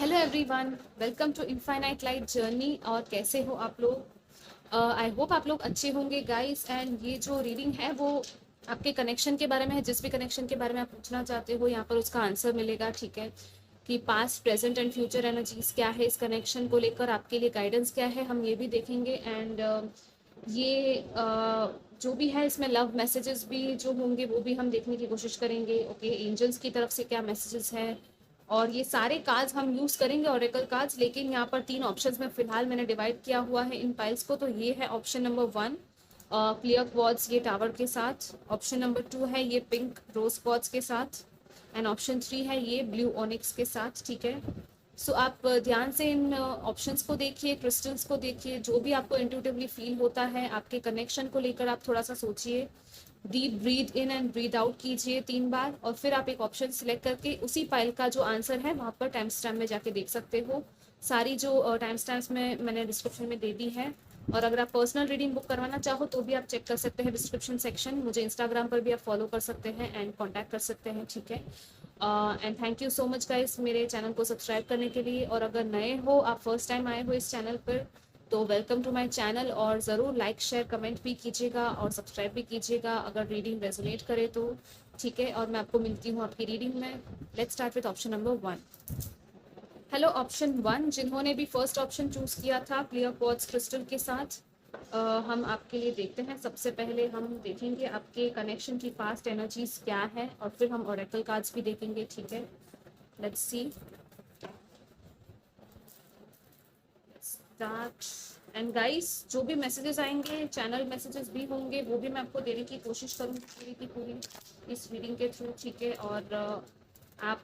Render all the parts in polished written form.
Hello everyone, welcome to infinite light journey. और कैसे हो आप लोग? आई होप आप लोग अच्छे होंगे गाइस। एंड ये जो रीडिंग है वो आपके कनेक्शन के बारे में है। जिस भी कनेक्शन के बारे में आप पूछना चाहते हो यहाँ पर उसका आंसर मिलेगा, ठीक है। कि past present and future energies क्या है, इस कनेक्शन को लेकर आपके लिए गाइडेंस क्या है, हम ये भी देखेंगे। एंड ये जो भी है इसमें लव मैसेजेस भी जो होंगे वो भी हम देखने की कोशिश करेंगे। ओके, एंजल्स की तरफ से क्या मैसेजेस हैं, और ये सारे कार्ड्स हम यूज़ करेंगे, ओरेकल कार्ड्स। लेकिन यहाँ पर 3 ऑप्शंस में फ़िलहाल मैंने डिवाइड किया हुआ है इन पाइल्स को। तो ये है ऑप्शन नंबर 1, क्लियर क्वार्ट्ज ये टावर के साथ। ऑप्शन नंबर 2 है ये पिंक रोज क्वार्ट्ज के साथ। एंड ऑप्शन 3 है ये ब्लू ऑनिक्स के साथ, ठीक है। सो आप ध्यान से इन ऑप्शंस को देखिए, क्रिस्टल्स को देखिए, जो भी आपको इंट्यूटिवली फील होता है आपके कनेक्शन को लेकर आप थोड़ा सा सोचिए। Deep breathe in and breathe out कीजिए 3 बार, और फिर आप एक ऑप्शन सिलेक्ट करके उसी फाइल का जो आंसर है वहाँ पर टाइम स्टैम्प में जाके देख सकते हो। सारी जो टाइम स्टैम्प्स में मैंने डिस्क्रिप्शन में दे दी है। और अगर आप पर्सनल रीडिंग बुक करवाना चाहो तो भी आप चेक कर सकते हैं डिस्क्रिप्शन सेक्शन। मुझे इंस्टाग्राम पर भी आप फॉलो कर सकते हैं एंड कॉन्टैक्ट कर सकते हैं, ठीक है। And thank you so much guys मेरे चैनल को सब्सक्राइब करने के लिए। और अगर नए हो, आप फर्स्ट टाइम आए हो इस चैनल पर, तो वेलकम टू माय चैनल। और ज़रूर लाइक शेयर कमेंट भी कीजिएगा और सब्सक्राइब भी कीजिएगा अगर रीडिंग रेजोनेट करे तो, ठीक है। और मैं आपको मिलती हूँ आपकी रीडिंग में। Let's start with option number 1। Hello option 1, जिन्होंने भी फर्स्ट ऑप्शन चूज़ किया था क्लियर क्वार्ट्ज क्रिस्टल के साथ, हम आपके लिए देखते हैं। सबसे पहले हम देखेंगे आपके कनेक्शन की पास्ट एनर्जीज क्या है, और फिर हम ओरेकल कार्ड्स भी देखेंगे, ठीक है। Let's C start. And guys, जो भी मैसेजेस आएंगे, चैनल मैसेजेस भी होंगे, वो भी मैं आपको देने की कोशिश करूँगी पूरी की पूरी इस रीडिंग के थ्रू, ठीक है। और आप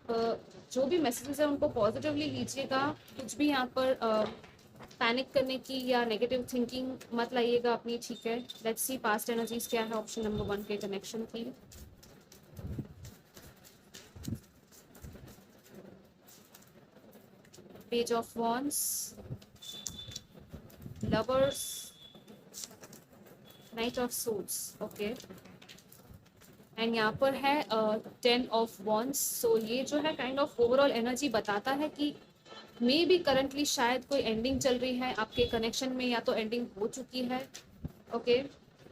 जो भी मैसेजेस हैं उनको पॉजिटिवली लीजिएगा। कुछ भी यहाँ पर पैनिक करने की या नेगेटिव थिंकिंग मत लाइएगा अपनी, ठीक है। लेट्स सी पास्ट एनर्जीज क्या है ऑप्शन नंबर 1 के कनेक्शन की। Page of wands, lovers, night of swords, okay. And यहाँ पर है 10 ऑफ वॉन्ड्स। सो ये जो है काइंड ऑफ ओवरऑल एनर्जी बताता है कि मे बी करंटली शायद कोई एंडिंग चल रही है आपके कनेक्शन में, या तो एंडिंग हो चुकी है, ओके।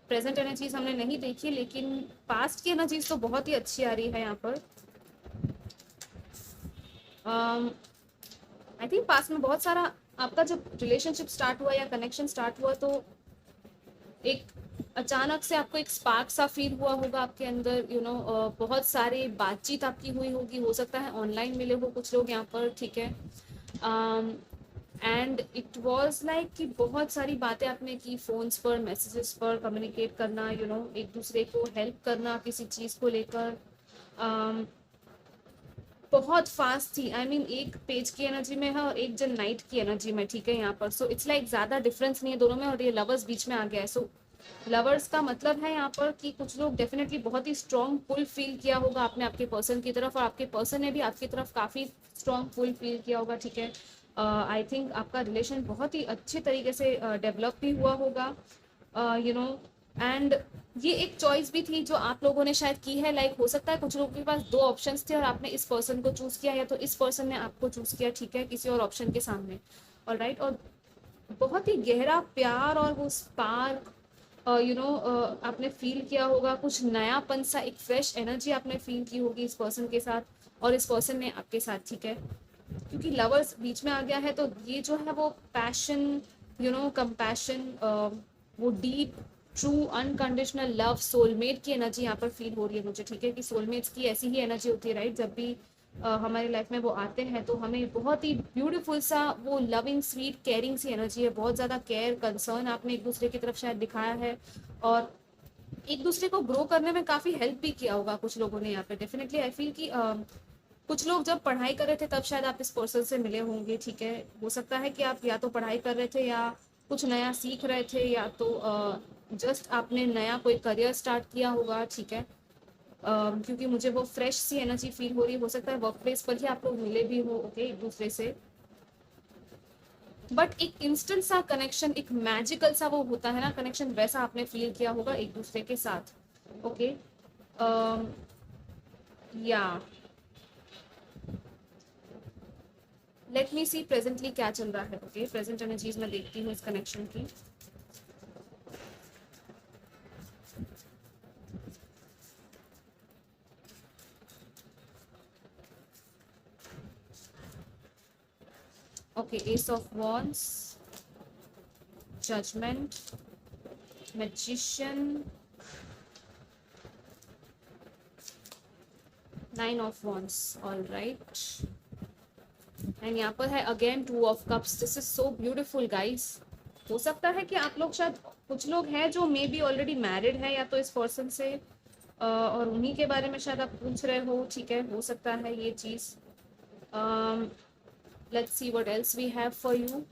प्रेजेंट एनर्जीज हमने नहीं देखी, लेकिन पास्ट की एनर्जीज तो बहुत ही अच्छी आ रही है यहाँ पर। आई थिंक पास्ट में बहुत सारा आपका जब रिलेशनशिप स्टार्ट हुआ या कनेक्शन स्टार्ट हुआ तो एक अचानक से आपको एक स्पार्क सा फील हुआ होगा आपके अंदर, बहुत सारी बातचीत आपकी हुई होगी। हो सकता है ऑनलाइन मिले हो कुछ लोग यहाँ पर, ठीक है। एंड इट वॉज लाइक कि बहुत सारी बातें आपने की फ़ोन्स पर, मैसेजेस पर, कम्युनिकेट करना, एक दूसरे को हेल्प करना किसी चीज़ को लेकर। बहुत फास्ट थी। आई मीन एक पेज की एनर्जी में है और एक जन नाइट की एनर्जी में, ठीक है यहाँ पर। सो इट्स लाइक ज़्यादा डिफरेंस नहीं है दोनों में, और ये लवर्स बीच में आ गया है। सो लवर्स का मतलब है यहाँ पर कि कुछ लोग डेफिनेटली बहुत ही स्ट्रॉन्ग पुल फील किया होगा आपने आपके पर्सन की तरफ, और आपके पर्सन ने भी आपकी तरफ काफ़ी स्ट्रॉन्ग पुल फील किया होगा, ठीक है। आई थिंक आपका रिलेशन बहुत ही अच्छे तरीके से डेवलप भी हुआ होगा, यू नो। एंड ये एक चॉइस भी थी जो आप लोगों ने शायद की है। लाइक हो सकता है कुछ लोगों के पास 2 ऑप्शंस थे और आपने इस पर्सन को चूज किया, या तो इस पर्सन ने आपको चूज किया, ठीक है, किसी और ऑप्शन के सामने। और राइट, और बहुत ही गहरा प्यार और वो स्पार्क, आपने फील किया होगा। कुछ नयापन सा, एक फ्रेश एनर्जी आपने फील की होगी इस पर्सन के साथ और इस पर्सन ने आपके साथ, ठीक है। क्योंकि लवर्स बीच में आ गया है तो ये जो है वो पैशन, कंपैशन, वो deep true unconditional love, soulmate की एनर्जी यहाँ पर फील हो रही है मुझे, ठीक है। कि सोलमेट्स की ऐसी ही एनर्जी होती है, राइट। जब भी हमारे लाइफ में वो आते हैं तो हमें बहुत ही ब्यूटीफुल सा वो लविंग स्वीट केयरिंग सी एनर्जी है। बहुत ज़्यादा केयर कंसर्न आपने एक दूसरे की तरफ शायद दिखाया है, और एक दूसरे को ग्रो करने में काफ़ी हेल्प भी किया होगा कुछ लोगों ने यहाँ पे। डेफिनेटली आई फील कि कुछ लोग जब पढ़ाई कर रहे थे तब शायद आप इस पर्सन से मिले होंगे, ठीक है। हो सकता है कि आप या तो पढ़ाई कर रहे थे या कुछ नया सीख रहे थे, या तो जस्ट आपने नया कोई करियर स्टार्ट किया होगा, ठीक है। क्योंकि मुझे वो फ्रेश सी एनर्जी फील हो रही है। हो सकता है वर्क प्लेस पर ही आप लोग मिले भी हो, ओके, एक दूसरे से। बट एक इंस्टेंट सा कनेक्शन, एक मैजिकल सा वो होता है ना कनेक्शन, वैसा आपने फील किया होगा एक दूसरे के साथ, ओके। या लेट मी सी प्रेजेंटली क्या चल रहा है। ओके, प्रेजेंट एनर्जीज में देखती हूँ इस कनेक्शन की। Okay, ace of wands, judgement, magician, 9 of wands, all right. And यहाँ पर है again 2 of cups. This is so beautiful guys. हो सकता है कि आप लोग शायद कुछ लोग हैं जो मे बी ऑलरेडी मैरिड है या तो इस पर्सन से और उन्हीं के बारे में शायद आप पूछ रहे हो। ठीक है, हो सकता है ये चीज़। Let's see what else we have for you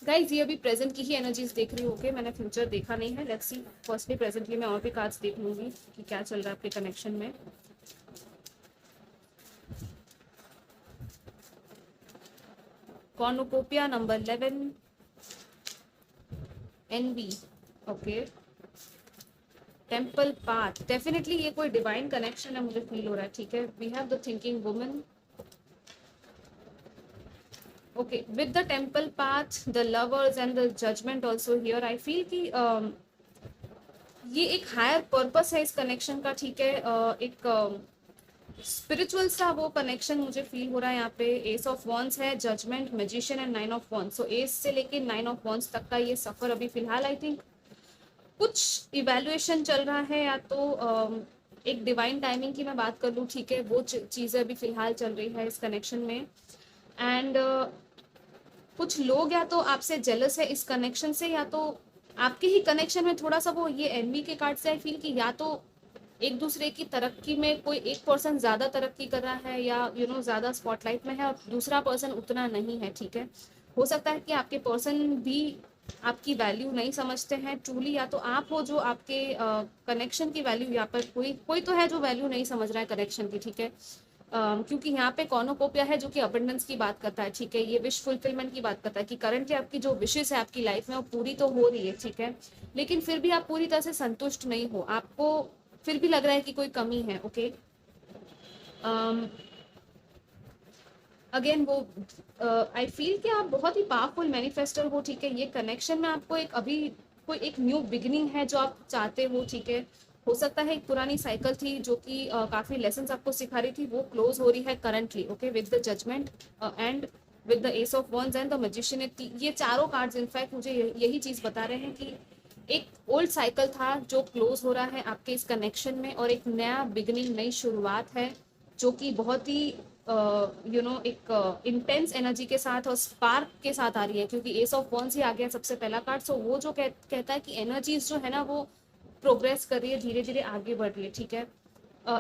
guys. ये अभी प्रेजेंट की ही एनर्जीज देख रही हूँ। मैंने फ्यूचर देखा नहीं है। लेट्स सी, फर्स्टली प्रेजेंटली मैं और भी कार्ड्स देख लूंगी कि क्या चल रहा है आपके कनेक्शन में। Cornucopia number 11, envy, okay, temple path. Definitely ये कोई डिवाइन कनेक्शन है, मुझे फील हो रहा है। ठीक है, we have the thinking woman. Okay, with the temple path, the lovers and the judgement also here, I feel कि ये एक हायर पर्पस है इस कनेक्शन का। ठीक है, एक स्पिरिचुअल सा वो कनेक्शन मुझे फील हो रहा है यहाँ पे। एस ऑफ वॉन्ड्स है, judgement, magician and 9 of wands. So ace से लेके 9 ऑफ वॉन्ड्स तक का ये सफर अभी फिलहाल आई थिंक कुछ इवेल्युएशन चल रहा है, या तो एक डिवाइन टाइमिंग की मैं बात कर लूँ। ठीक है, वो चीज़ें अभी फिलहाल चल रही है इस कनेक्शन में। एंड कुछ लोग या तो आपसे जेलस है इस कनेक्शन से, या तो आपके ही कनेक्शन में थोड़ा सा वो ये एनवी के कार्ड से आई फील कि या तो एक दूसरे की तरक्की में कोई एक पर्सन ज़्यादा तरक्की कर रहा है या ज़्यादा स्पॉटलाइट में है और दूसरा पर्सन उतना नहीं है। ठीक है, हो सकता है कि आपके पर्सन भी आपकी वैल्यू नहीं समझते हैं ट्रूली, या तो आप हो जो आपके कनेक्शन की वैल्यू, यहाँ पर कोई कोई तो है जो वैल्यू नहीं समझ रहा है कनेक्शन की। ठीक है, क्योंकि यहाँ पे कॉर्नुकोपिया है जो कि अबंडेंस की बात करता है। ठीक है, ये विश फुलफिलमेंट की बात करता है कि करंटली आपकी जो विशेष है आपकी लाइफ में वो पूरी तो हो रही है। ठीक है, लेकिन फिर भी आप पूरी तरह से संतुष्ट नहीं हो, आपको फिर भी लग रहा है कि कोई कमी है। ओके, अगेन वो आई फील कि आप बहुत ही पावरफुल मैनिफेस्टर हो। ठीक है, ये कनेक्शन में आपको एक अभी कोई एक न्यू बिगिनिंग है जो आप चाहते हो। ठीक है, हो सकता है एक पुरानी साइकिल थी जो कि काफी लेसन्स आपको सिखा रही थी, वो क्लोज हो रही है currently. Okay, with the judgement and with the ace of wands and the magician. ये चारों कार्ड्स इनफैक्ट मुझे यही चीज बता रहे हैं कि एक ओल्ड साइकिल था जो क्लोज हो रहा है आपके इस कनेक्शन में, और एक नया बिगिनिंग, नई शुरुआत है जो कि बहुत ही एक इंटेंस एनर्जी के साथ और स्पार्क के साथ आ रही है, क्योंकि एस ऑफ वॉन्ड्स ही आ गया सबसे पहला कार्ड। सो वो जो कहता है कि एनर्जीज जो है ना वो प्रोग्रेस कर रही है, धीरे धीरे आगे बढ़ रही है। ठीक है,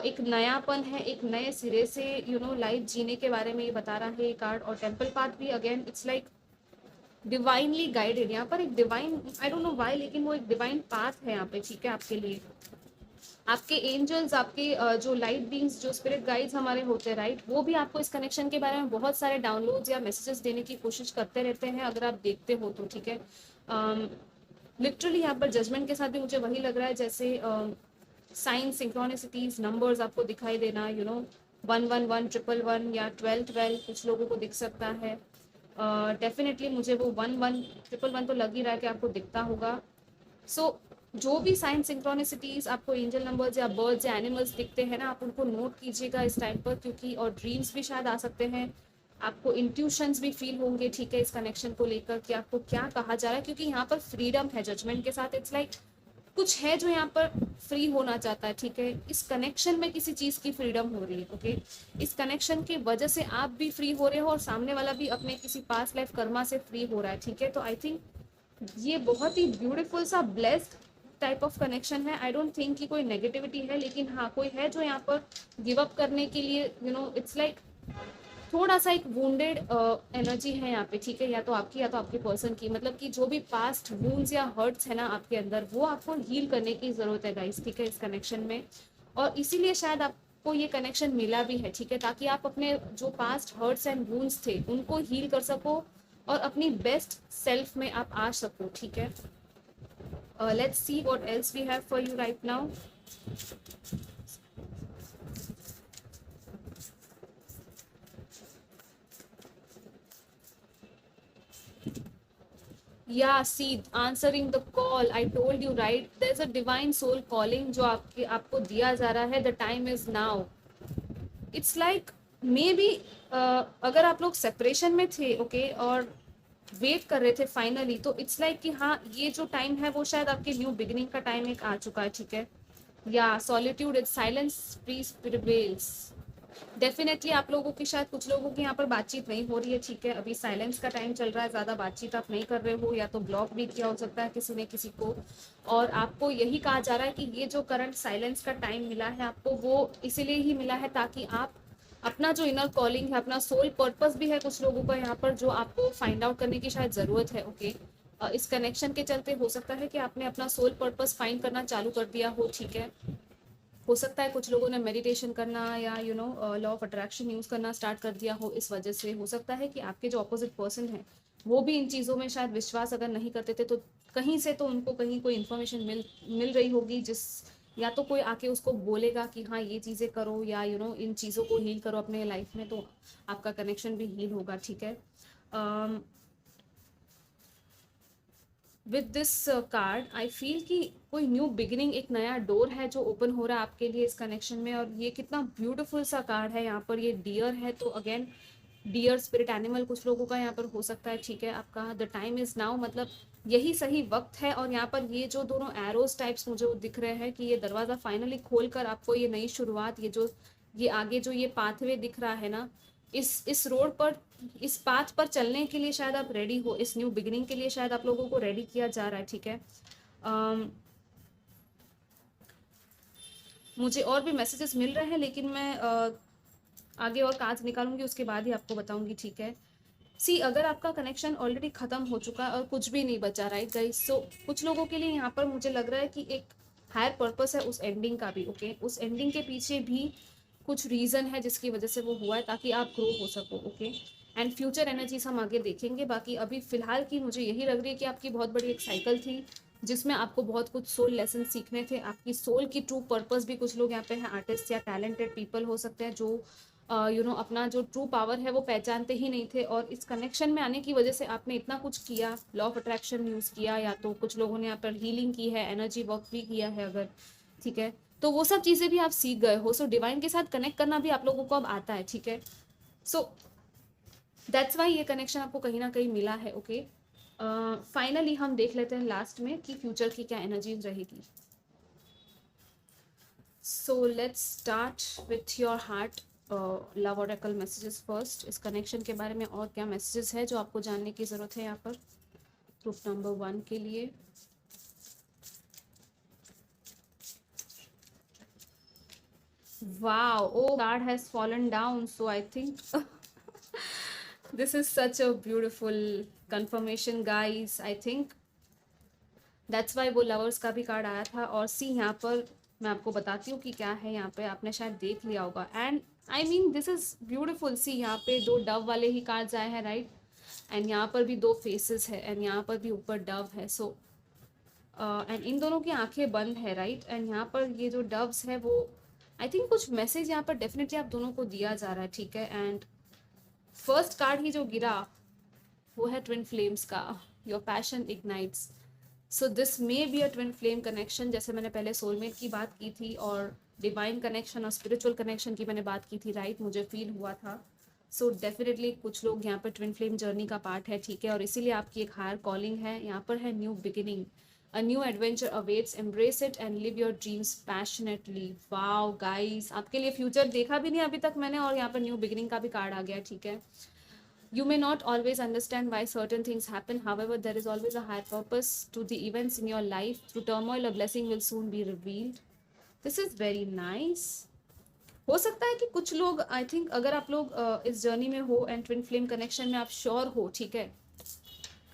एक नयापन है, एक नए सिरे से लाइफ जीने के बारे में ये बता रहा है ये कार्ड। और टेम्पल पाथ भी again it's like divinely guided. यहाँ पर एक divine, I don't know why, लेकिन वो एक डिवाइन पाथ है यहाँ पे। ठीक है, आपके लिए आपके एंजल्स, आपके जो लाइट बींग्स, जो स्पिरिट गाइड्स हमारे होते हैं, राइट, वो भी आपको इस कनेक्शन के बारे में बहुत सारे डाउनलोड्स या मैसेजेस देने की कोशिश करते रहते हैं, अगर आप देखते हो तो। ठीक है, लिटरली यहाँ पर जजमेंट के साथ भी मुझे वही लग रहा है, जैसे साइन, सिंक्रोनिसिटीज, नंबर्स आपको दिखाई देना, 111, 111 या 1212 कुछ लोगों को दिख सकता है। डेफिनेटली मुझे वो 1111 तो लग ही रहा है कि आपको दिखता होगा। सो जो भी साइन, सिंक्रोनिसिटीज आपको एंजल नंबर्स या बर्ड्स या एनिमल्स दिखते हैं ना, आप उनको नोट कीजिएगा इस टाइम पर, क्योंकि और ड्रीम्स भी शायद आ सकते हैं, आपको इंट्यूशंस भी फील होंगे। ठीक है, इस कनेक्शन को लेकर कि आपको क्या कहा जा रहा है, क्योंकि यहाँ पर फ्रीडम है जजमेंट के साथ। इट्स लाइक कुछ है जो यहाँ पर फ्री होना चाहता है। ठीक है, इस कनेक्शन में किसी चीज की फ्रीडम हो रही है। ओके, इस कनेक्शन की वजह से आप भी फ्री हो रहे हो और सामने वाला भी अपने किसी पास्ट लाइफ कर्मा से फ्री हो रहा है। ठीक है, तो आई थिंक ये बहुत ही ब्यूटीफुल सा ब्लेस्ड टाइप ऑफ कनेक्शन है। आई डोंट थिंक कि कोई नेगेटिविटी है, लेकिन हाँ कोई है जो यहाँ पर गिव अप करने के लिए इट्स लाइक थोड़ा सा एक वुंडेड एनर्जी है यहाँ पे। ठीक है, या तो आपकी या तो आपके पर्सन की, मतलब कि जो भी पास्ट वूंड्स या हर्ट्स है ना आपके अंदर, वो आपको हील करने की जरूरत है गाइस। ठीक है, इस कनेक्शन में, और इसीलिए शायद आपको ये कनेक्शन मिला भी है। ठीक है, ताकि आप अपने जो पास्ट हर्ट्स एंड वूंड्स थे उनको हील कर सको और अपनी बेस्ट सेल्फ में आप आ सको। ठीक है, let's see what else we have for you right now. Yeah see answering the call, I told you right, there is a divine soul calling जो आपके आपको दिया जा रहा है, the time is now. It's like maybe अगर आप लोग सेपरेशन में थे ओके और वेट कर रहे थे फाइनली, तो इट्स लाइक कि हाँ ये जो टाइम है वो शायद आपके न्यू बिगिनिंग का टाइम एक आ चुका है, ठीक है। या solitude is silence please prevails. Definitely आप लोगों की शायद कुछ लोगों की यहाँ पर बातचीत नहीं हो रही है, ठीक है, अभी साइलेंस का टाइम चल रहा है, ज़्यादा बातचीत आप नहीं कर रहे हो, या तो ब्लॉक भी किया हो सकता है किसी ने किसी को। और आपको यही कहा जा रहा है कि ये जो करंट साइलेंस का टाइम मिला है आपको, वो इसीलिए ही मिला है ताकि आप अपना जो इनर कॉलिंग है, अपना सोल पर्पस भी है कुछ लोगों का यहाँ पर, जो आपको फाइंड आउट करने की शायद ज़रूरत है, ओके। इस कनेक्शन के चलते हो सकता है कि आपने अपना सोल पर्पस फाइंड करना चालू कर दिया हो, ठीक है। हो सकता है कुछ लोगों ने मेडिटेशन करना या लॉ ऑफ अट्रैक्शन यूज़ करना स्टार्ट कर दिया हो, इस वजह से हो सकता है कि आपके जो अपोजिट पर्सन है वो भी इन चीज़ों में शायद विश्वास अगर नहीं करते थे, तो कहीं से तो उनको कहीं कोई इन्फॉर्मेशन मिल रही होगी, जिस या तो कोई आके उसको बोलेगा कि हाँ ये चीज़ें करो, या इन चीज़ों को हील करो अपने लाइफ में, तो आपका कनेक्शन भी हील होगा, ठीक है। With this card I feel कि कोई न्यू बिगिनिंग, एक नया डोर है जो ओपन हो रहा है आपके लिए इस कनेक्शन में। और ये कितना ब्यूटीफुल सा कार्ड है, यहाँ पर ये डियर है, तो अगेन डियर स्पिरिट एनिमल कुछ लोगों का यहाँ पर हो सकता है, ठीक है। आपका द टाइम इज नाउ, मतलब यही सही वक्त है। और यहाँ पर ये जो दोनों एरोज टाइप्स मुझे दिख रहे हैं कि ये दरवाज़ा फाइनली खोल कर आपको ये नई शुरुआत, ये आगे जो ये पाथवे दिख रहा है ना, इस रोड पर, इस पाथ पर चलने के लिए शायद आप रेडी हो, इस न्यू बिगिनिंग के लिए शायद आप लोगों को रेडी किया जा रहा है, ठीक है। मुझे और भी मैसेजेस मिल रहे हैं, लेकिन मैं आगे और कार्ड्स निकालूंगी उसके बाद ही आपको बताऊंगी, ठीक है। सी अगर आपका कनेक्शन ऑलरेडी खत्म हो चुका है और कुछ भी नहीं बचा, राइट गाइस, सो कुछ लोगों के लिए यहाँ पर मुझे लग रहा है कि एक हायर पर्पस है उस एंडिंग का भी, ओके। उस एंडिंग के पीछे भी कुछ रीज़न है जिसकी वजह से वो हुआ है, ताकि आप ग्रो हो सको, ओके। एंड फ्यूचर एनर्जीज हम आगे देखेंगे, बाकी अभी फिलहाल की मुझे यही लग रही है कि आपकी बहुत बड़ी एक साइकिल थी जिसमें आपको बहुत कुछ सोल लेसन सीखने थे। आपकी सोल की ट्रू पर्पस भी, कुछ लोग यहाँ पे हैं आर्टिस्ट या टैलेंटेड पीपल हो सकते हैं जो अपना जो ट्रू पावर है वो पहचानते ही नहीं थे, और इस कनेक्शन में आने की वजह से आपने इतना कुछ किया, लॉ ऑफ अट्रैक्शन यूज़ किया, या तो कुछ लोगों ने यहाँ पर हीलिंग की है, एनर्जी वर्क भी किया है अगर, ठीक है। तो वो सब चीज़ें भी आप सीख गए हो, सो डिवाइन के साथ कनेक्ट करना भी आप लोगों को अब आता है, ठीक है। सो दैट्स वाई ये कनेक्शन आपको कहीं ना कहीं मिला है, ओके। फाइनली हम देख लेते हैं लास्ट में कि फ्यूचर की क्या एनर्जीज रहेगी। सो let's start with your heart love oracle messages first. इस कनेक्शन के बारे में और क्या मैसेजेस है जो आपको जानने की ज़रूरत है यहाँ पर प्रूफ नंबर 1 के लिए। Wow, oh, card has fallen down. So I think this is such a beautiful confirmation, guys. I think that's why वो lovers का भी कार्ड आया था। और सी यहाँ पर मैं आपको बताती हूँ कि क्या है यहाँ पे, आपने शायद देख लिया होगा। And I mean this is beautiful. See यहाँ पे 2 डव वाले ही कार्ड्स आए हैं, राइट। एंड यहाँ पर भी 2 फेसेस है, एंड यहाँ पर भी ऊपर डव है। सो एंड इन दोनों की आंखें बंद है, राइट। एंड यहाँ पर ये जो डव्स है वो आई थिंक कुछ मैसेज यहाँ पर डेफिनेटली आप दोनों को दिया जा रहा है, ठीक है। एंड फर्स्ट कार्ड ही जो गिरा वो है ट्विन फ्लेम्स का, your passion ignites. So this may be a twin flame connection, जैसे मैंने पहले सोलमेट की बात की थी और डिवाइन कनेक्शन और स्पिरिचुअल कनेक्शन की मैंने बात की थी, राइट। मुझे फील हुआ था। सो डेफिनेटली कुछ लोग यहाँ पर ट्विन फ्लेम जर्नी का पार्ट है, ठीक है। और इसीलिए आपकी एक हायर कॉलिंग है, यहाँ पर है new beginning, a new adventure awaits, embrace it and live your dreams passionately। wow guys, आपके लिए फ्यूचर देखा भी नहीं अभी तक मैंने, और यहाँ पर न्यू बिगिनिंग का भी कार्ड आ गया, ठीक है। You may not always understand why certain things happen, however there is always a higher purpose to the events in your life, through turmoil a blessing will soon be revealed। this is very nice। हो सकता है कि कुछ लोग, I think अगर आप लोग इस जर्नी में हो एंड ट्विन फ्लेम कनेक्शन में आप श्योर हो, ठीक है।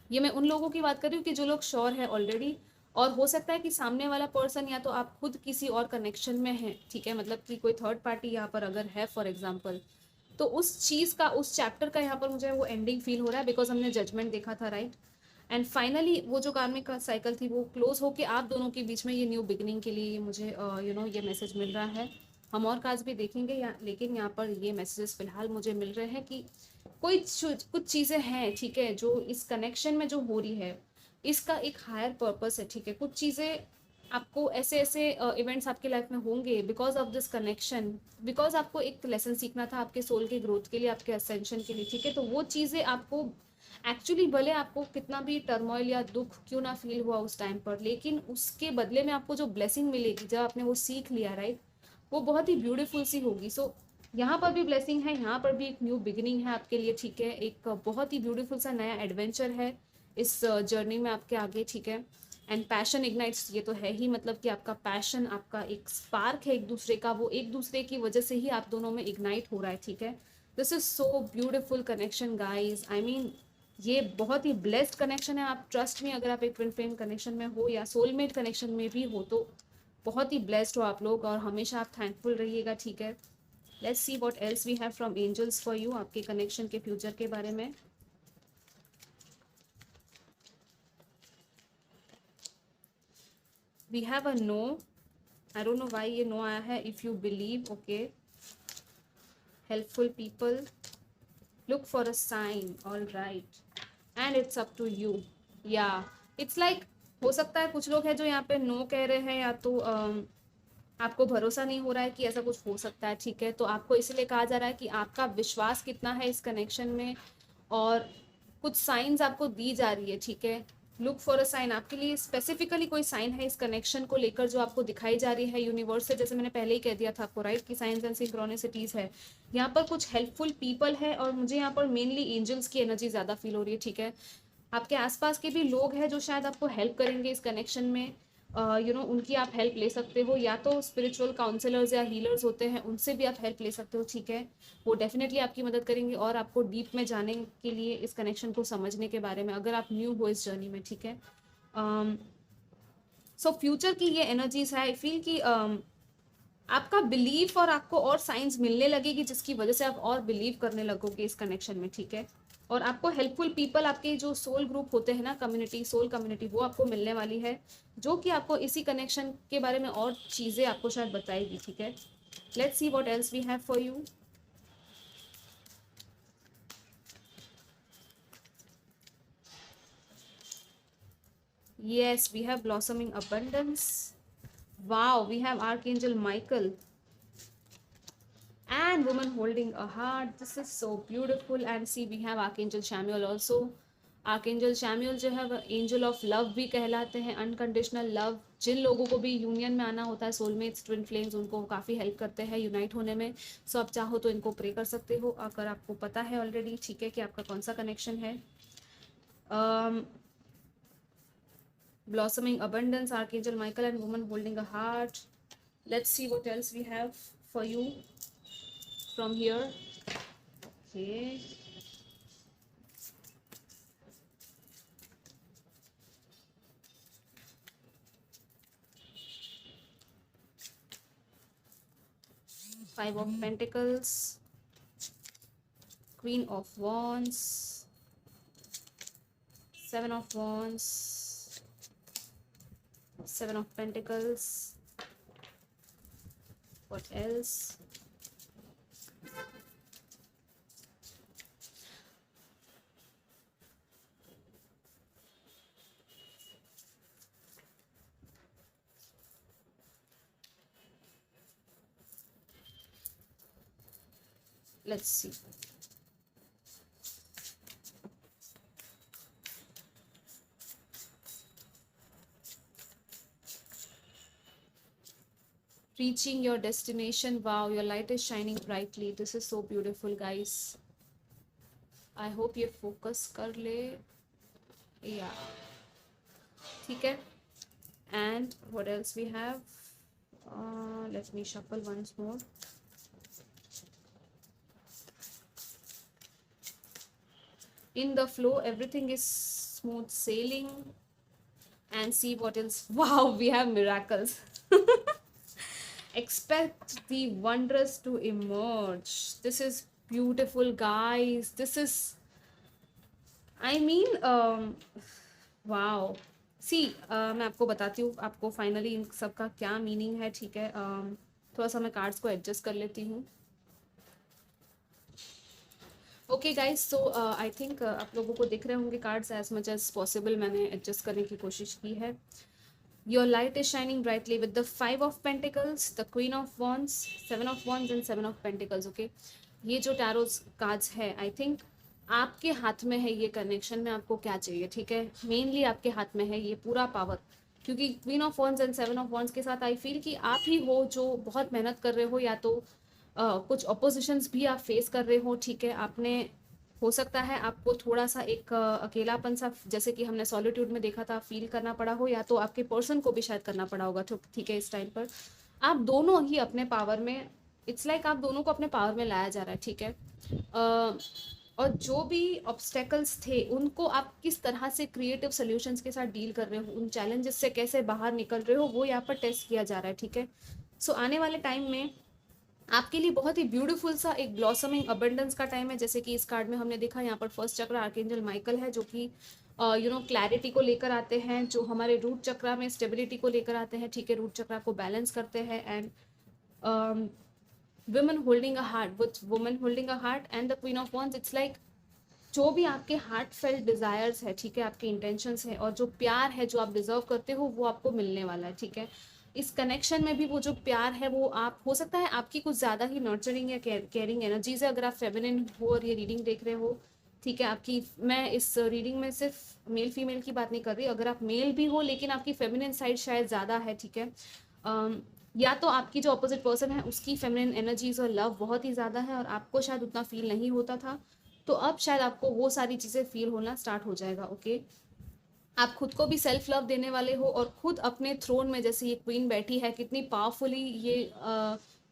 ये मैं उन लोगों की बात कर रही हूँ कि जो लोग श्योर है ऑलरेडी, और हो सकता है कि सामने वाला पर्सन या तो आप खुद किसी और कनेक्शन में हैं, ठीक है। मतलब कि कोई थर्ड पार्टी यहाँ पर अगर है फॉर एग्जांपल, तो उस चीज़ का, उस चैप्टर का यहाँ पर मुझे वो एंडिंग फील हो रहा है, बिकॉज हमने जजमेंट देखा था, राइट। एंड फाइनली वो जो कार्मिक का साइकिल थी वो क्लोज होके आप दोनों के बीच में ये न्यू बिगिनिंग के लिए मुझे ये मैसेज मिल रहा है। हम और कार्ड्स भी देखेंगे लेकिन यहाँ पर ये मैसेजेस फिलहाल मुझे मिल रहे हैं कि कुछ चीज़ें हैं, ठीक है, जो इस कनेक्शन में जो हो रही है इसका एक हायर पर्पस है, ठीक है। कुछ चीज़ें आपको ऐसे ऐसे इवेंट्स आपके लाइफ में होंगे because of this connection, because आपको एक लेसन सीखना था आपके सोल के ग्रोथ के लिए, आपके असेंशन के लिए, ठीक है। तो वो चीज़ें आपको एक्चुअली, भले आपको कितना भी टर्मोइल या दुख क्यों ना फील हुआ उस टाइम पर, लेकिन उसके बदले में आपको जो ब्लेसिंग मिलेगी जब आपने वो सीख लिया, राइट, वो बहुत ही ब्यूटीफुल सी होगी। सो यहाँ पर भी ब्लेसिंग है, यहाँ पर भी एक न्यू बिगिनिंग है आपके लिए, ठीक है। एक बहुत ही ब्यूटीफुल सा नया एडवेंचर है इस जर्नी में आपके आगे, ठीक है। एंड पैशन इग्नाइट्स, ये तो है ही, मतलब कि आपका पैशन, आपका एक स्पार्क है एक दूसरे का, वो एक दूसरे की वजह से ही आप दोनों में इग्नाइट हो रहा है, ठीक है। This is so beautiful connection guys, I mean ये बहुत ही ब्लेस्ड कनेक्शन है। आप ट्रस्ट में, अगर आप एक ट्विन फ्लेम कनेक्शन में हो या सोलमेट कनेक्शन में भी हो तो बहुत ही ब्लेस्ड हो आप लोग, और हमेशा आप थैंकफुल रहिएगा, ठीक है। Let's see what else we have from angels for you, आपके कनेक्शन के फ्यूचर के बारे में। We have a no, I don't know why ये नो आया है। If you believe, okay, helpful people, look for a sign, all right, and it's up to you, yeah, it's like, हो सकता है कुछ लोग हैं जो यहाँ पे नो कह रहे हैं, या तो आपको भरोसा नहीं हो रहा है कि ऐसा कुछ हो सकता है, ठीक है। तो आपको इसलिए कहा जा रहा है कि आपका विश्वास कितना है इस कनेक्शन में, और कुछ साइंस आपको दी जा रही है, ठीक है। लुक फॉर अ साइन, आपके लिए स्पेसिफिकली कोई साइन है इस कनेक्शन को लेकर जो आपको दिखाई जा रही है यूनिवर्स से, जैसे मैंने पहले ही कह दिया था आपको, राइट, कि साइंस एंड सिंक्रोनिसिटीज है। यहाँ पर कुछ हेल्पफुल पीपल है, और मुझे यहाँ पर मेनली एंजल्स की एनर्जी ज़्यादा फील हो रही है, ठीक है। आपके आसपास के भी लोग हैं जो शायद आपको हेल्प करेंगे इस कनेक्शन में, उनकी आप हेल्प ले सकते हो, या तो स्पिरिचुअल काउंसलर्स या हीलर्स होते हैं उनसे भी आप हेल्प ले सकते हो, ठीक है। वो डेफिनेटली आपकी मदद करेंगे और आपको डीप में जाने के लिए, इस कनेक्शन को समझने के बारे में, अगर आप न्यू हो इस जर्नी में, ठीक है। सो फ्यूचर की ये एनर्जीज है, आई फील कि आपका बिलीफ और आपको और साइंस मिलने लगेगी जिसकी वजह से आप और बिलीव करने लगोगे इस कनेक्शन में, ठीक है। और आपको हेल्पफुल पीपल, आपके जो सोल ग्रुप होते हैं ना, कम्युनिटी, सोल कम्युनिटी, वो आपको मिलने वाली है, जो कि आपको इसी कनेक्शन के बारे में और चीज़ें आपको शायद बताएगी, ठीक है। Let's see what else we have for you. Yes, we have blossoming abundance. Wow, we have Archangel Michael and woman holding a heart. This is so beautiful. And see, we have Archangel Samuel also. Archangel Samuel जो है वह angel of love भी कहलाते हैं, unconditional love. जिन लोगों को भी union में आना होता है, सोलमेट्स, ट्विन फ्लेम्स, उनको काफ़ी हेल्प करते हैं यूनाइट होने में। सो आप चाहो तो इनको प्रे कर सकते हो, अगर आपको पता है ऑलरेडी, ठीक है, कि आपका कौन सा कनेक्शन है। Blossoming abundance, Archangel Michael and woman holding a heart. Let's see what else we have for you from here. Okay. Five of Pentacles, Queen of Wands, Seven of Wands, Seven of Pentacles. What else? Let's see. Reaching your destination. Wow, your light is shining brightly. This is so beautiful, guys. I hope ये focus कर ले. Yeah. ठीक है. And what else we have? Let me shuffle once more. In the flow, everything is smooth sailing. And see what else. Wow, we have miracles. Expect the wondrous to emerge. This is beautiful, guys. This is, I mean, wow. सी, मैं आपको बताती हूँ आपको finally in सब का क्या meaning है, ठीक है। थोड़ा सा मैं कार्ड्स को एडजस्ट कर लेती हूँ। Okay guys, so I think आप लोगों को दिख रहे होंगे cards, as much as possible मैंने एडजस्ट करने की कोशिश की है. Your light is shining brightly with the Five of Pentacles, the Queen of Wands, Seven of Wands and Seven of Pentacles. Okay, ये जो टैरो कार्ड्स है, आई थिंक आपके हाथ में है ये कनेक्शन में आपको क्या चाहिए. ठीक है, मेनली आपके हाथ में है ये पूरा पावर, क्योंकि queen of wands and seven of wands के साथ आई फील कि आप ही हो जो बहुत मेहनत कर रहे हो, या तो कुछ अपोजिशंस भी आप फेस कर रहे हो. ठीक है, आपने हो सकता है आपको थोड़ा सा एक अकेलापन सा, जैसे कि हमने सॉलिट्यूड में देखा था, फील करना पड़ा हो, या तो आपके पर्सन को भी शायद करना पड़ा होगा. ठीक है, इस टाइम पर आप दोनों ही अपने पावर में, इट्स लाइक आप दोनों को अपने पावर में लाया जा रहा है. ठीक है, और जो भी ऑब्स्टेकल्स थे उनको आप किस तरह से क्रिएटिव सोल्यूशंस के साथ डील कर रहे हो, उन चैलेंजेस से कैसे बाहर निकल रहे हो, वो यहाँ पर टेस्ट किया जा रहा है. ठीक है, सो आने वाले टाइम में आपके लिए बहुत ही ब्यूटीफुल सा एक ब्लॉसमिंग अबंडेंस का टाइम है. जैसे कि इस कार्ड में हमने देखा, यहाँ पर फर्स्ट चक्र आर्कएंजल माइकल है, जो कि क्लैरिटी को लेकर आते हैं, जो हमारे रूट चक्रा में स्टेबिलिटी को लेकर आते हैं. ठीक है, रूट चक्रा को बैलेंस करते हैं. And women holding a heart, with women holding a heart and the queen of wands, it's like जो भी आपके हार्ट फेल्ट डिजायर्स है, ठीक है, आपके इंटेंशंस है, और जो प्यार है जो आप डिजर्व करते हो, वो आपको मिलने वाला है. ठीक है, इस कनेक्शन में भी वो जो प्यार है, वो आप, हो सकता है आपकी कुछ ज़्यादा ही नर्चरिंग या केयरिंग एनर्जीज है, अगर आप फेमिनिन हो और ये रीडिंग देख रहे हो. ठीक है, आपकी, मैं इस रीडिंग में सिर्फ मेल फीमेल की बात नहीं कर रही, अगर आप मेल भी हो लेकिन आपकी फेमिनिन साइड शायद ज़्यादा है. ठीक है, या तो आपकी जो अपोजिट पर्सन है उसकी फेमिनिन एनर्जीज और लव बहुत ही ज़्यादा है, और आपको शायद उतना फील नहीं होता था, तो अब शायद आपको वो सारी चीज़ें फील होना स्टार्ट हो जाएगा. ओके, आप खुद को भी सेल्फ लव देने वाले हो, और खुद अपने थ्रोन में, जैसे ये क्वीन बैठी है, कितनी पावरफुली ये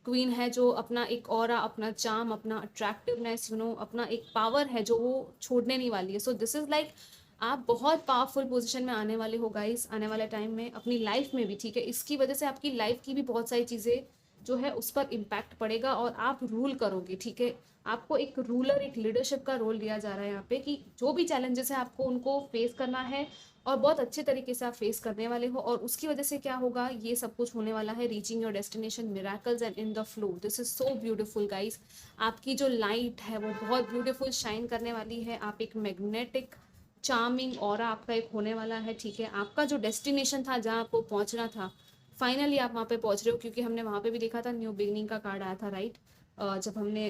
क्वीन है, जो अपना एक ऑरा, अपना चार्म, अपना अट्रैक्टिवनेस, अपना एक पावर है जो वो छोड़ने नहीं वाली है. सो दिस इज लाइक आप बहुत पावरफुल पोजीशन में आने वाले हो गाइस, आने वाले टाइम में अपनी लाइफ में भी. ठीक है, इसकी वजह से आपकी लाइफ की भी बहुत सारी चीज़ें जो है उस पर इम्पैक्ट पड़ेगा, और आप रूल करोगे. ठीक है, आपको एक रूलर, एक लीडरशिप का रोल दिया जा रहा है यहाँ पे, कि जो भी चैलेंजेस है आपको उनको फेस करना है, और बहुत अच्छे तरीके से आप फेस करने वाले हो. और उसकी वजह से क्या होगा, ये सब कुछ होने वाला है, reaching your destination, miracles and in the flow. This is so beautiful guys. आपकी जो लाइट है वो बहुत ब्यूटीफुल शाइन करने वाली है. आप एक मैग्नेटिक चार्मिंग ऑरा आपका एक होने वाला है. ठीक है, आपका जो डेस्टिनेशन था, जहाँ आपको पहुँचना था, फाइनली आप वहाँ पे पहुँच रहे हो, क्योंकि हमने वहाँ पे भी देखा था, न्यू बिगनिंग का कार्ड आया था, राइट, जब हमने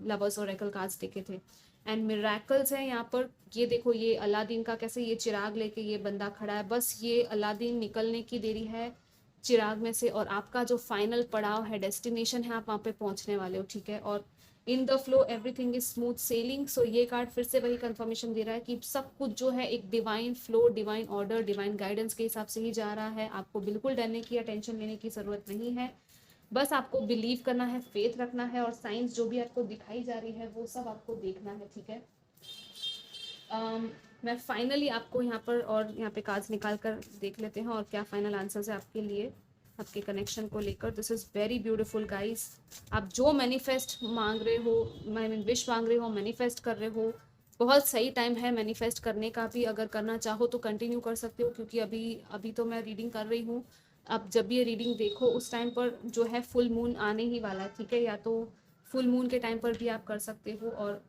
लवर्स और एकल कार्ड्स देखे थे. एंड मिराकल्स है यहाँ पर. ये देखो, ये अलादीन का कैसे ये चिराग लेके ये बंदा खड़ा है, बस ये अलादीन निकलने की देरी है चिराग में से, और आपका जो फाइनल पड़ाव है, डेस्टिनेशन है, आप वहाँ पे पहुँचने वाले हो. ठीक है, और in the flow everything is smooth sailing. So ये कार्ड फिर से वही कंफर्मेशन दे रहा है कि सब कुछ जो है एक divine flow, divine order, divine guidance के हिसाब से ही जा रहा है. आपको बिल्कुल डरने की या टेंशन लेने की ज़रूरत नहीं है. बस आपको बिलीव करना है, फेथ रखना है, और साइंस जो भी आपको दिखाई जा रही है वो सब आपको देखना है. ठीक है, मैं फाइनली आपको यहाँ पर, और यहाँ पे कार्ड्स निकाल कर देख लेते हैं और क्या फाइनल आंसर्स है आपके लिए, आपके कनेक्शन को लेकर. This is very beautiful guys. आप जो मैनिफेस्ट मांग रहे हो, आई मीन विश मांग रहे हो, मैनिफेस्ट कर रहे हो, बहुत सही टाइम है मैनिफेस्ट करने का भी. अगर करना चाहो तो कंटिन्यू कर सकते हो, क्योंकि अभी अभी तो मैं रीडिंग कर रही हूँ. अब जब ये रीडिंग देखो उस टाइम पर जो है फुल मून आने ही वाला है. ठीक है, या तो फुल मून के टाइम पर भी आप कर सकते हो. और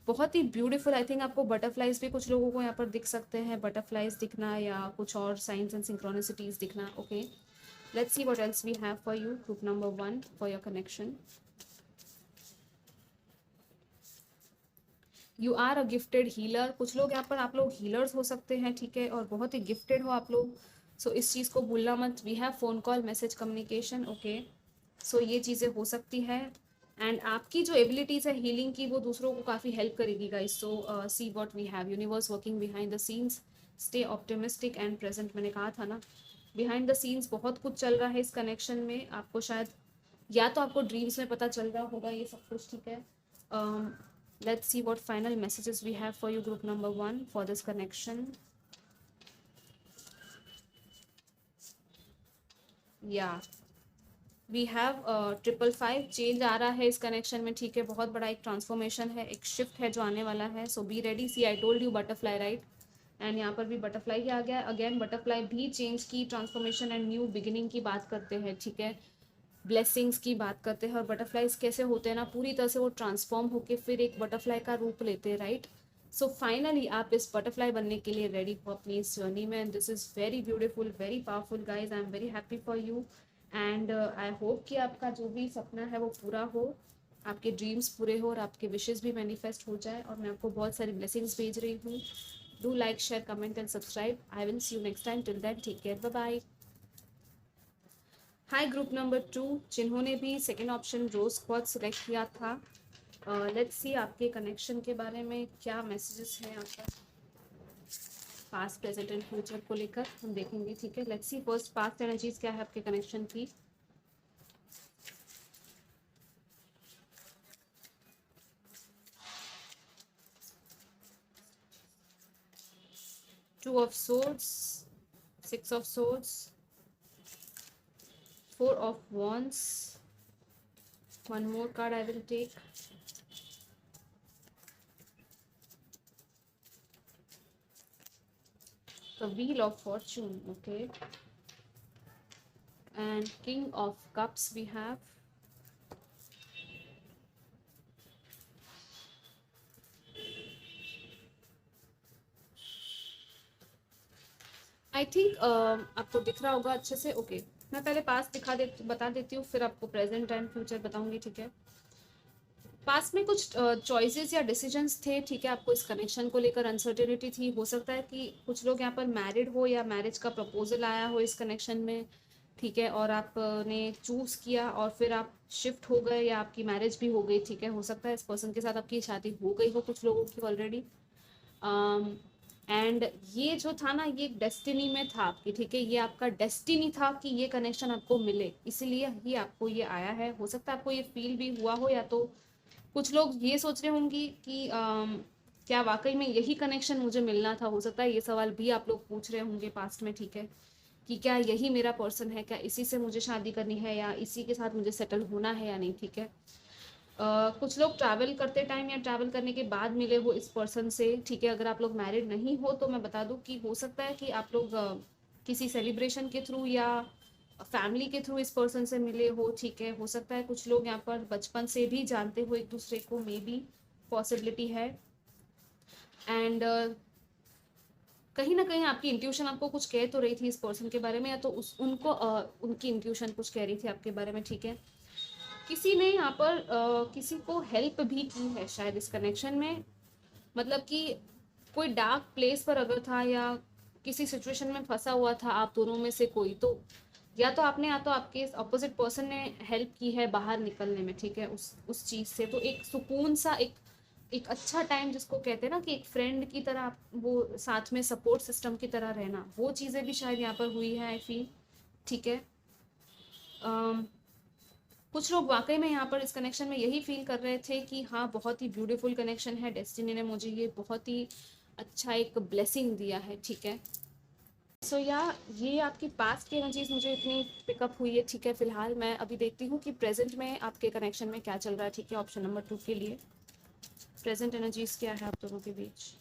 बहुत ही ब्यूटीफुल, आई थिंक आपको बटरफ्लाइज भी कुछ लोगों को यहाँ पर दिख सकते हैं, बटरफ्लाइज दिखना या कुछ और साइंस एंड सिंक्रोनिसिटीज दिखना. Okay, let's see what else we have for you, group number 1 for your connection. You are a gifted healer. कुछ लोग यहाँ पर, आप लोग हीलर्स हो सकते हैं. ठीक है, और बहुत ही गिफ्टेड हो आप लोग. सो इस चीज़ को भूलना मत. We have phone call, message, communication. Okay, so ये चीज़ें हो सकती है. एंड आपकी जो एबिलिटीज़ है हीलिंग की, वो दूसरों को काफ़ी हेल्प करेगी guys. So see what we have. Universe working behind the scenes, stay optimistic and present. मैंने कहा था ना, बिहाइंड द सीन्स बहुत कुछ चल रहा है इस कनेक्शन में. आपको शायद, या तो आपको ड्रीम्स में पता चल रहा होगा ये सब कुछ. ठीक है, let's see what final messages we have for you, group number 1 for this connection. Yeah, we have 555. Change आ रहा है इस कनेक्शन में. ठीक है, बहुत बड़ा एक ट्रांसफॉर्मेशन है, एक शिफ्ट है जो आने वाला है. So be ready. See, I told you butterfly, right, and यहाँ पर भी बटरफ्लाई ही आ गया. अगेन बटरफ्लाई भी चेंज की, ट्रांसफॉर्मेशन एंड न्यू बिगिनिंग की बात करते हैं. ठीक है, ब्लेसिंग्स की बात करते हैं, और बटरफ्लाइज कैसे होते हैं ना, पूरी तरह से वो ट्रांसफॉर्म होके फिर एक बटरफ्लाई का रूप लेते हैं, राइट। सो फाइनली आप इस बटरफ्लाई बनने के लिए रेडी हो अपनी इस जर्नी में, and this is very beautiful, very powerful guys. I am very happy for you, and I hope कि आपका जो भी सपना है वो पूरा हो, आपके ड्रीम्स पूरे हो, और आपके विशेज़ भी मैनिफेस्ट हो जाए, और मैं आपको बहुत सारी ब्लेसिंग्स भेज रही हूँ। Do like, share, comment and subscribe. I will see you next time, till then take care, bye bye. Hi group number 2, जिन्होंने भी second option rose quartz select किया था, लेट्स सी आपके कनेक्शन के बारे में क्या मैसेजेस हैं आपका, पास्ट प्रेजेंट एंड फ्यूचर को लेकर हम देखेंगे, ठीक है। Let's C first past energies क्या है आपके कनेक्शन की। Two of swords, six of swords, four of wands, one more card I will take, the wheel of fortune, okay, and king of cups we have, I think आपको दिख रहा होगा अच्छे से, ओके। मैं पहले पास्ट बता देती हूँ, फिर आपको प्रेजेंट एंड फ्यूचर बताऊंगी, ठीक है। पास्ट में कुछ चॉइसेस या डिसीजंस थे, ठीक है, आपको इस कनेक्शन को लेकर अनसर्टेनिटी थी, हो सकता है कि कुछ लोग यहाँ पर मैरिड हो या मैरिज का प्रपोजल आया हो इस कनेक्शन में, ठीक है, और आपने चूज़ किया और फिर आप शिफ्ट हो गए, या आपकी मैरिज भी हो गई, ठीक है, हो सकता है इस पर्सन के साथ आपकी शादी हो गई हो कुछ लोगों की ऑलरेडी। एंड ये जो था ना, ये डेस्टिनी में था आपकी, ठीक है, ये आपका डेस्टिनी था कि ये कनेक्शन आपको मिले, इसीलिए ही आपको ये आया है। हो सकता है आपको ये फील भी हुआ हो, या तो कुछ लोग ये सोच रहे होंगे कि क्या वाकई में यही कनेक्शन मुझे मिलना था, हो सकता है ये सवाल भी आप लोग पूछ रहे होंगे पास्ट में, ठीक है, कि क्या यही मेरा पर्सन है, क्या इसी से मुझे शादी करनी है, या इसी के साथ मुझे सेटल होना है या नहीं, ठीक है। कुछ लोग ट्रैवल करते टाइम या ट्रैवल करने के बाद मिले हो इस पर्सन से, ठीक है। अगर आप लोग मैरिड नहीं हो तो मैं बता दूं कि हो सकता है कि आप लोग किसी सेलिब्रेशन के थ्रू या फैमिली के थ्रू इस पर्सन से मिले हो, ठीक है। हो सकता है कुछ लोग यहाँ पर बचपन से भी जानते हो एक दूसरे को, मे बी पॉसिबिलिटी है। एंड कहीं ना कहीं आपकी इंट्यूशन आपको कुछ कह तो रही थी इस पर्सन के बारे में, या तो उनकी इंट्यूशन कुछ कह रही थी आपके बारे में, ठीक है। किसी ने यहाँ पर किसी को हेल्प भी की है शायद इस कनेक्शन में, मतलब कि कोई डार्क प्लेस पर अगर था या किसी सिचुएशन में फंसा हुआ था आप दोनों में से कोई, तो या तो आपके अपोजिट पर्सन ने हेल्प की है बाहर निकलने में, ठीक है, उस चीज़ से। तो एक सुकून सा, एक एक अच्छा टाइम जिसको कहते हैं ना कि एक फ्रेंड की तरह वो साथ में सपोर्ट सिस्टम की तरह रहना, वो चीज़ें भी शायद यहाँ पर हुई है, आई फील, ठीक है। कुछ लोग वाकई में यहाँ पर इस कनेक्शन में यही फील कर रहे थे कि हाँ, बहुत ही ब्यूटीफुल कनेक्शन है, डेस्टिनी ने मुझे ये बहुत ही अच्छा एक ब्लेसिंग दिया है, ठीक है। सो ये आपकी पास्ट की एनर्जीज मुझे इतनी पिकअप हुई है, ठीक है। फिलहाल मैं अभी देखती हूँ कि प्रेजेंट में आपके कनेक्शन में क्या चल रहा है, ठीक है। ऑप्शन नंबर 2 के लिए प्रेजेंट एनर्जीज क्या है आप दोनों के बीच।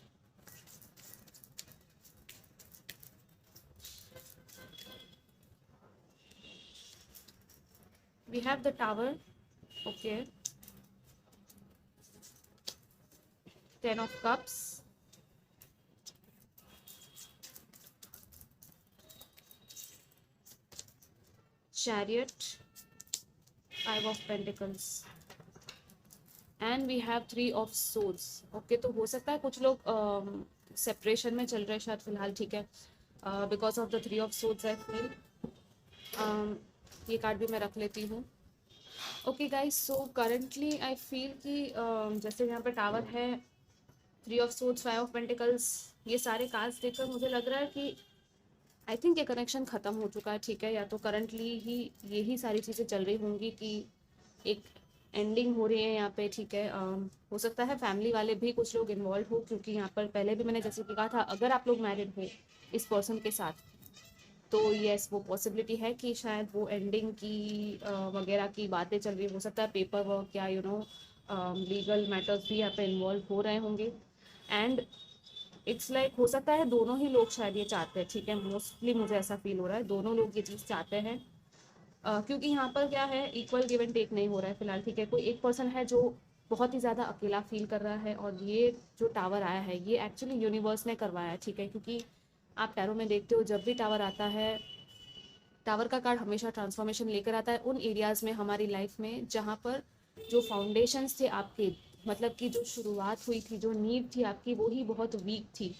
We have the tower, okay, 10 of cups, chariot, 5 of pentacles, and we have 3 of swords, okay. तो हो सकता है कुछ लोग सेपरेशन में चल रहे हैं शायद फिलहाल, ठीक है, because of the 3 of swords I feel. ये कार्ड भी मैं रख लेती हूँ, okay guys. So currently I feel कि जैसे यहाँ पे टावर है, 3 ऑफ सोर्ड्स, 5 ऑफ पेंटिकल्स, ये सारे कार्ड्स देखकर मुझे लग रहा है कि आई थिंक ये कनेक्शन ख़त्म हो चुका है, ठीक है। या तो करंटली ही यही सारी चीज़ें चल रही होंगी कि एक एंडिंग हो रही है यहाँ पे, ठीक है। हो सकता है फैमिली वाले भी कुछ लोग इन्वॉल्व हो, क्योंकि यहाँ पर पहले भी मैंने जैसे कि कहा था, अगर आप लोग मैरिड हो इस पर्सन के साथ, तो यस, वो पॉसिबिलिटी है कि शायद वो एंडिंग की वगैरह की बातें चल रही, हो सकता है पेपर वर्क या लीगल मैटर्स भी यहाँ पे इन्वॉल्व हो रहे होंगे। एंड इट्स लाइक हो सकता है दोनों ही लोग शायद ये चाहते हैं, ठीक है, मोस्टली मुझे ऐसा फील हो रहा है दोनों लोग ये चीज़ चाहते हैं। क्योंकि यहाँ पर क्या है, इक्वल गिव एंड टेक नहीं हो रहा है फिलहाल, ठीक है। कोई एक पर्सन है जो बहुत ही ज़्यादा अकेला फील कर रहा है, और ये जो टावर आया है ये एक्चुअली यूनिवर्स ने करवाया है, ठीक है। क्योंकि आप टैरो में देखते हो जब भी टावर आता है, टावर का कार्ड हमेशा ट्रांसफॉर्मेशन लेकर आता है उन एरियाज़ में हमारी लाइफ में जहाँ पर जो फाउंडेशंस थे आपके, मतलब कि जो शुरुआत हुई थी, जो नींव थी आपकी, वो ही बहुत वीक थी।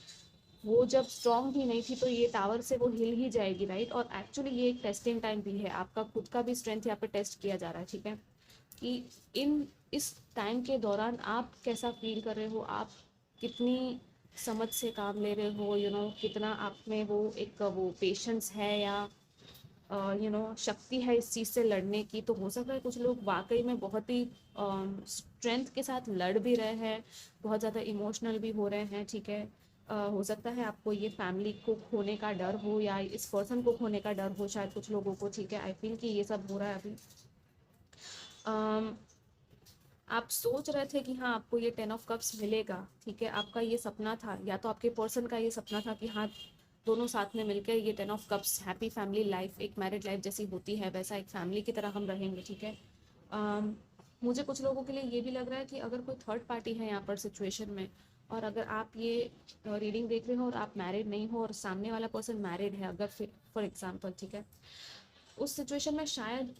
वो जब स्ट्रॉन्ग ही नहीं थी तो ये टावर से वो हिल ही जाएगी, राइट। और एक्चुअली ये एक टेस्टिंग टाइम भी है, आपका खुद का भी स्ट्रेंथ यहाँ पर टेस्ट किया जा रहा है, ठीक है। कि इन इस टाइम के दौरान आप कैसा फील कर रहे हो, आप कितनी समझ से काम ले रहे हो, कितना आप में वो एक वो पेशेंस है, या शक्ति है इस चीज़ से लड़ने की। तो हो सकता है कुछ लोग वाकई में बहुत ही स्ट्रेंथ के साथ लड़ भी रहे हैं, बहुत ज़्यादा इमोशनल भी हो रहे हैं, ठीक है। हो सकता है आपको ये फैमिली को खोने का डर हो, या इस पर्सन को खोने का डर हो शायद कुछ लोगों को, ठीक है। आई फील कि ये सब हो रहा है अभी। आप सोच रहे थे कि हाँ आपको ये 10 ऑफ कप्स मिलेगा, ठीक है। आपका ये सपना था, या तो आपके पर्सन का ये सपना था कि हाँ दोनों साथ में मिलकर ये 10 of cups happy family life, एक मैरिड लाइफ जैसी होती है वैसा एक फैमिली की तरह हम रहेंगे, ठीक है। अम, मुझे कुछ लोगों के लिए ये भी लग रहा है कि अगर कोई थर्ड पार्टी है यहाँ पर सिचुएशन में, और अगर आप ये रीडिंग देख रहे हो और आप मैरिड नहीं हो और सामने वाला पर्सन मैरिड है अगर, फॉर एग्जाम्पल, ठीक है, उस सिचुएशन में शायद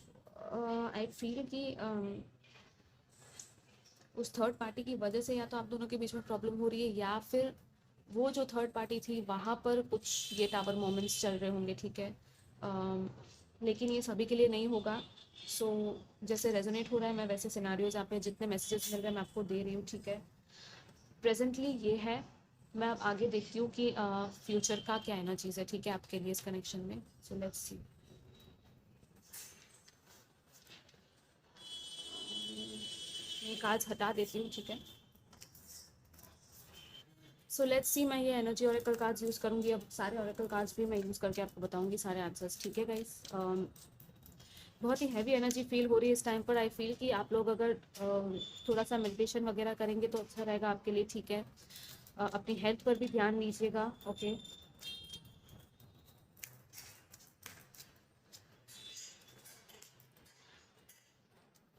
आई फील कि उस थर्ड पार्टी की वजह से या तो आप दोनों के बीच में प्रॉब्लम हो रही है, या फिर वो जो थर्ड पार्टी थी वहाँ पर कुछ ये टावर मोमेंट्स चल रहे होंगे, ठीक है। लेकिन ये सभी के लिए नहीं होगा। सो जैसे रेजोनेट हो रहा है मैं वैसे सिनारियोज आप पे जितने मैसेजेस मिल रहे हैं मैं आपको दे रही हूँ, ठीक है। प्रेजेंटली ये है, मैं अब आगे देखती हूँ कि फ्यूचर का क्या एनर्जीज है, ठीक है, आपके लिए इस कनेक्शन में। सो लेट्स सी। ये कार्ड्स हटा देती हूँ, ठीक है। सो लेट्स सी, मैं ये एनर्जी ओरेकल कार्ड्स यूज़ करूँगी। अब सारे ओरेकल कार्ड्स भी मैं यूज़ करके आपको बताऊँगी सारे आंसर्स, ठीक है गाइस। बहुत ही हैवी एनर्जी फील हो रही है इस टाइम पर। आई फील कि आप लोग अगर थोड़ा सा मेडिटेशन वगैरह करेंगे तो अच्छा रहेगा आपके लिए, ठीक है। अपनी हेल्थ पर भी ध्यान दीजिएगा, ओके।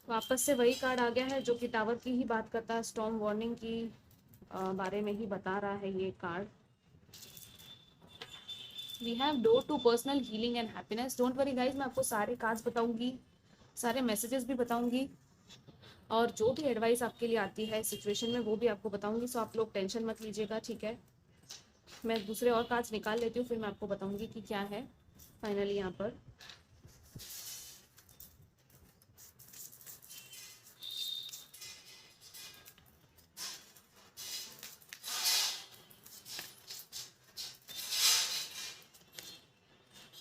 वापस से वही कार्ड आ गया है जो कि टावर की ही बात करता है, स्टॉर्म वार्निंग की बारे में ही बता रहा है ये card. We have door to personal healing and happiness. Don't worry guys, मैं आपको सारे कार्ड्स बताऊंगी, सारे मैसेजेस भी बताऊंगी, और जो भी एडवाइस आपके लिए आती है सिचुएशन में वो भी आपको बताऊंगी। सो आप लोग टेंशन मत लीजिएगा, ठीक है। मैं दूसरे और कार्ड्स निकाल लेती हूँ, फिर मैं आपको बताऊंगी कि क्या है फाइनली यहाँ पर।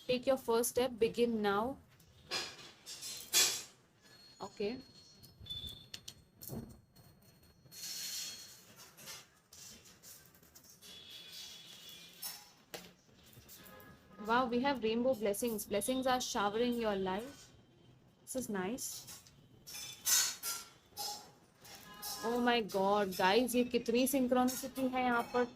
Take your first step, begin now, okay. Wow, we have rainbow blessings. Blessings are showering your life. This is nice. Oh my God, guys, ये कितनी सिंक्रोनिसिटी है यहाँ पर।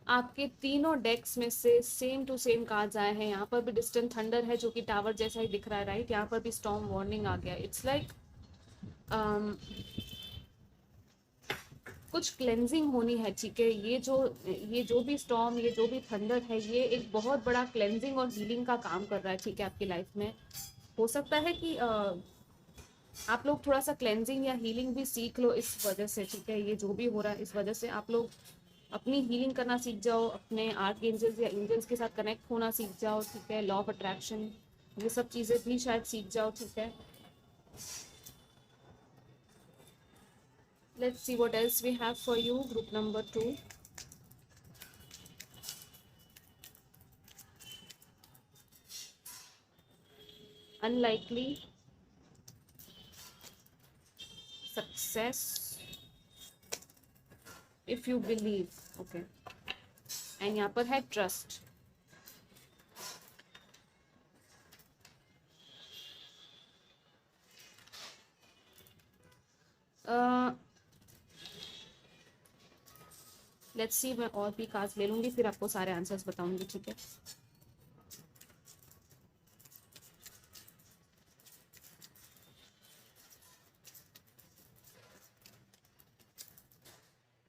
आपके तीनों डेक्स में से सेम टू सेम कार्ड्स आए हैं। यहाँ पर भी डिस्टेंट थंडर है जो कि टावर जैसा ही दिख रहा है, राइट। यहाँ पर भी स्टॉर्म वार्निंग आ गया। इट्स लाइक कुछ क्लेंजिंग होनी है, ठीक है। ये जो भी स्टॉर्म, ये जो भी थंडर है, ये एक बहुत बड़ा क्लेंजिंग और हीलिंग का काम कर रहा है, ठीक है, आपकी लाइफ में। हो सकता है कि आप लोग थोड़ा सा क्लेंजिंग या हीलिंग भी सीख लो इस वजह से, ठीक है। ये जो भी हो रहा है इस वजह से आप लोग अपनी हीलिंग करना सीख जाओ, अपने आर्क एंजल्स या एंजल्स के साथ कनेक्ट होना सीख जाओ, ठीक है। लॉ ऑफ अट्रैक्शन, ये सब चीज़ें भी शायद सीख जाओ, ठीक है। Let's see what else we have for you, group number 2। Unlikely, success, if you believe, okay. And यहाँ पर है ट्रस्ट। लेट्स सी, मैं और भी कार्ड्स ले लूँगी फिर आपको सारे आंसर्स बताऊंगी, ठीक है।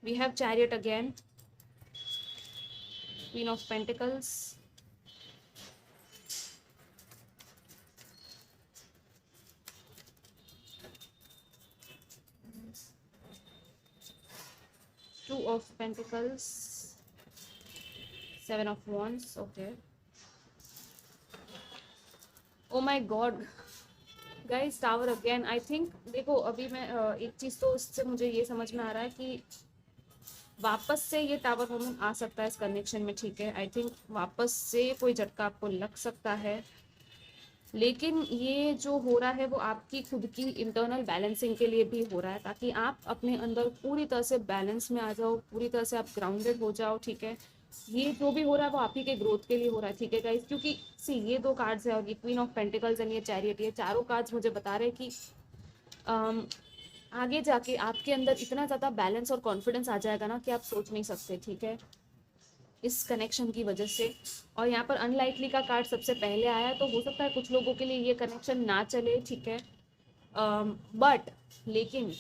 We have chariot again, queen of pentacles, two of pentacles, seven of wands. Okay, oh my god guys, tower again. I think देखो अभी मैं एक चीज़ तो इससे मुझे ये समझ में आ रहा है कि वापस से ये टावर मोमेंट आ सकता है इस कनेक्शन में, ठीक है। आई थिंक वापस से कोई झटका आपको लग सकता है, लेकिन ये जो हो रहा है वो आपकी खुद की इंटरनल बैलेंसिंग के लिए भी हो रहा है, ताकि आप अपने अंदर पूरी तरह से बैलेंस में आ जाओ, पूरी तरह से आप ग्राउंडेड हो जाओ, ठीक है। ये जो भी हो रहा है वो आप ही के ग्रोथ के लिए हो रहा है, ठीक है गाइस। क्योंकि सी ये दो कार्ड्स है और ये क्वीन ऑफ पेंटिकल्स एंड ये चैरियट, ये चारों कार्ड्स मुझे बता रहे हैं कि अम, आगे जाके आपके अंदर इतना ज़्यादा बैलेंस और कॉन्फिडेंस आ जाएगा ना कि आप सोच नहीं सकते, ठीक है, इस कनेक्शन की वजह से। और यहाँ पर अनलाइकली का कार्ड सबसे पहले आया है, तो हो सकता है कुछ लोगों के लिए ये कनेक्शन ना चले, ठीक है। बट लेकिन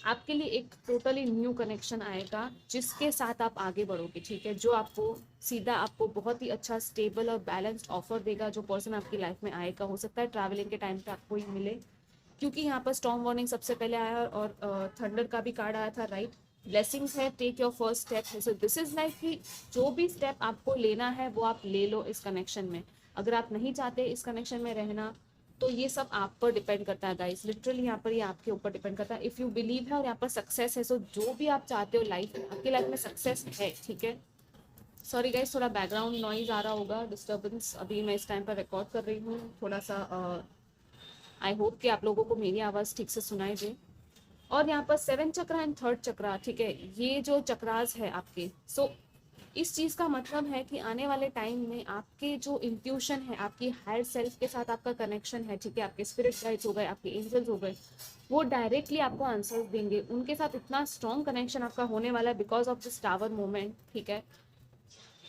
आपके लिए एक टोटली न्यू कनेक्शन आएगा जिसके साथ आप आगे बढ़ोगे, ठीक है, जो आपको सीधा आपको बहुत ही अच्छा स्टेबल और बैलेंस्ड ऑफर देगा। जो पर्सन आपकी लाइफ में आएगा, हो सकता है ट्रैवलिंग के टाइम पे आपको ही मिले, क्योंकि यहाँ पर स्टॉर्म वार्निंग सबसे पहले आया और थंडर का भी कार्ड आया था, राइट। ब्लेसिंग्स है, टेक योर फर्स्ट स्टेप है। सो दिस इज लाइक कि जो भी स्टेप आपको लेना है वो आप ले लो इस कनेक्शन में। अगर आप नहीं चाहते इस कनेक्शन में रहना तो ये सब आप पर डिपेंड करता है गाइस, लिटरली यहाँ पर ये आपके ऊपर डिपेंड करता है। इफ़ यू बिलीव है और यहाँ पर सक्सेस है, सो जो भी आप चाहते हो लाइफ में, आपकी लाइफ में सक्सेस है, ठीक है। सॉरी गाइस, थोड़ा बैकग्राउंड नॉइज आ रहा होगा, डिस्टर्बेंस। अभी मैं इस टाइम पर रिकॉर्ड कर रही हूँ, थोड़ा सा आई होप कि आप लोगों को मेरी आवाज़ ठीक से सुनाई दे। और यहाँ पर सेवन चक्रा एंड थर्ड चक्रा, ठीक है, ये जो चक्रास है आपके, सो इस चीज़ का मतलब है कि आने वाले टाइम में आपके जो इंट्यूशन है, आपकी हायर सेल्फ के साथ आपका कनेक्शन है, ठीक है, आपके स्पिरिट गाइड्स हो गए, आपके एंजल्स हो गए, वो डायरेक्टली आपको आंसर्स देंगे। उनके साथ इतना स्ट्रॉन्ग कनेक्शन आपका होने वाला है because of this tower moment, ठीक है,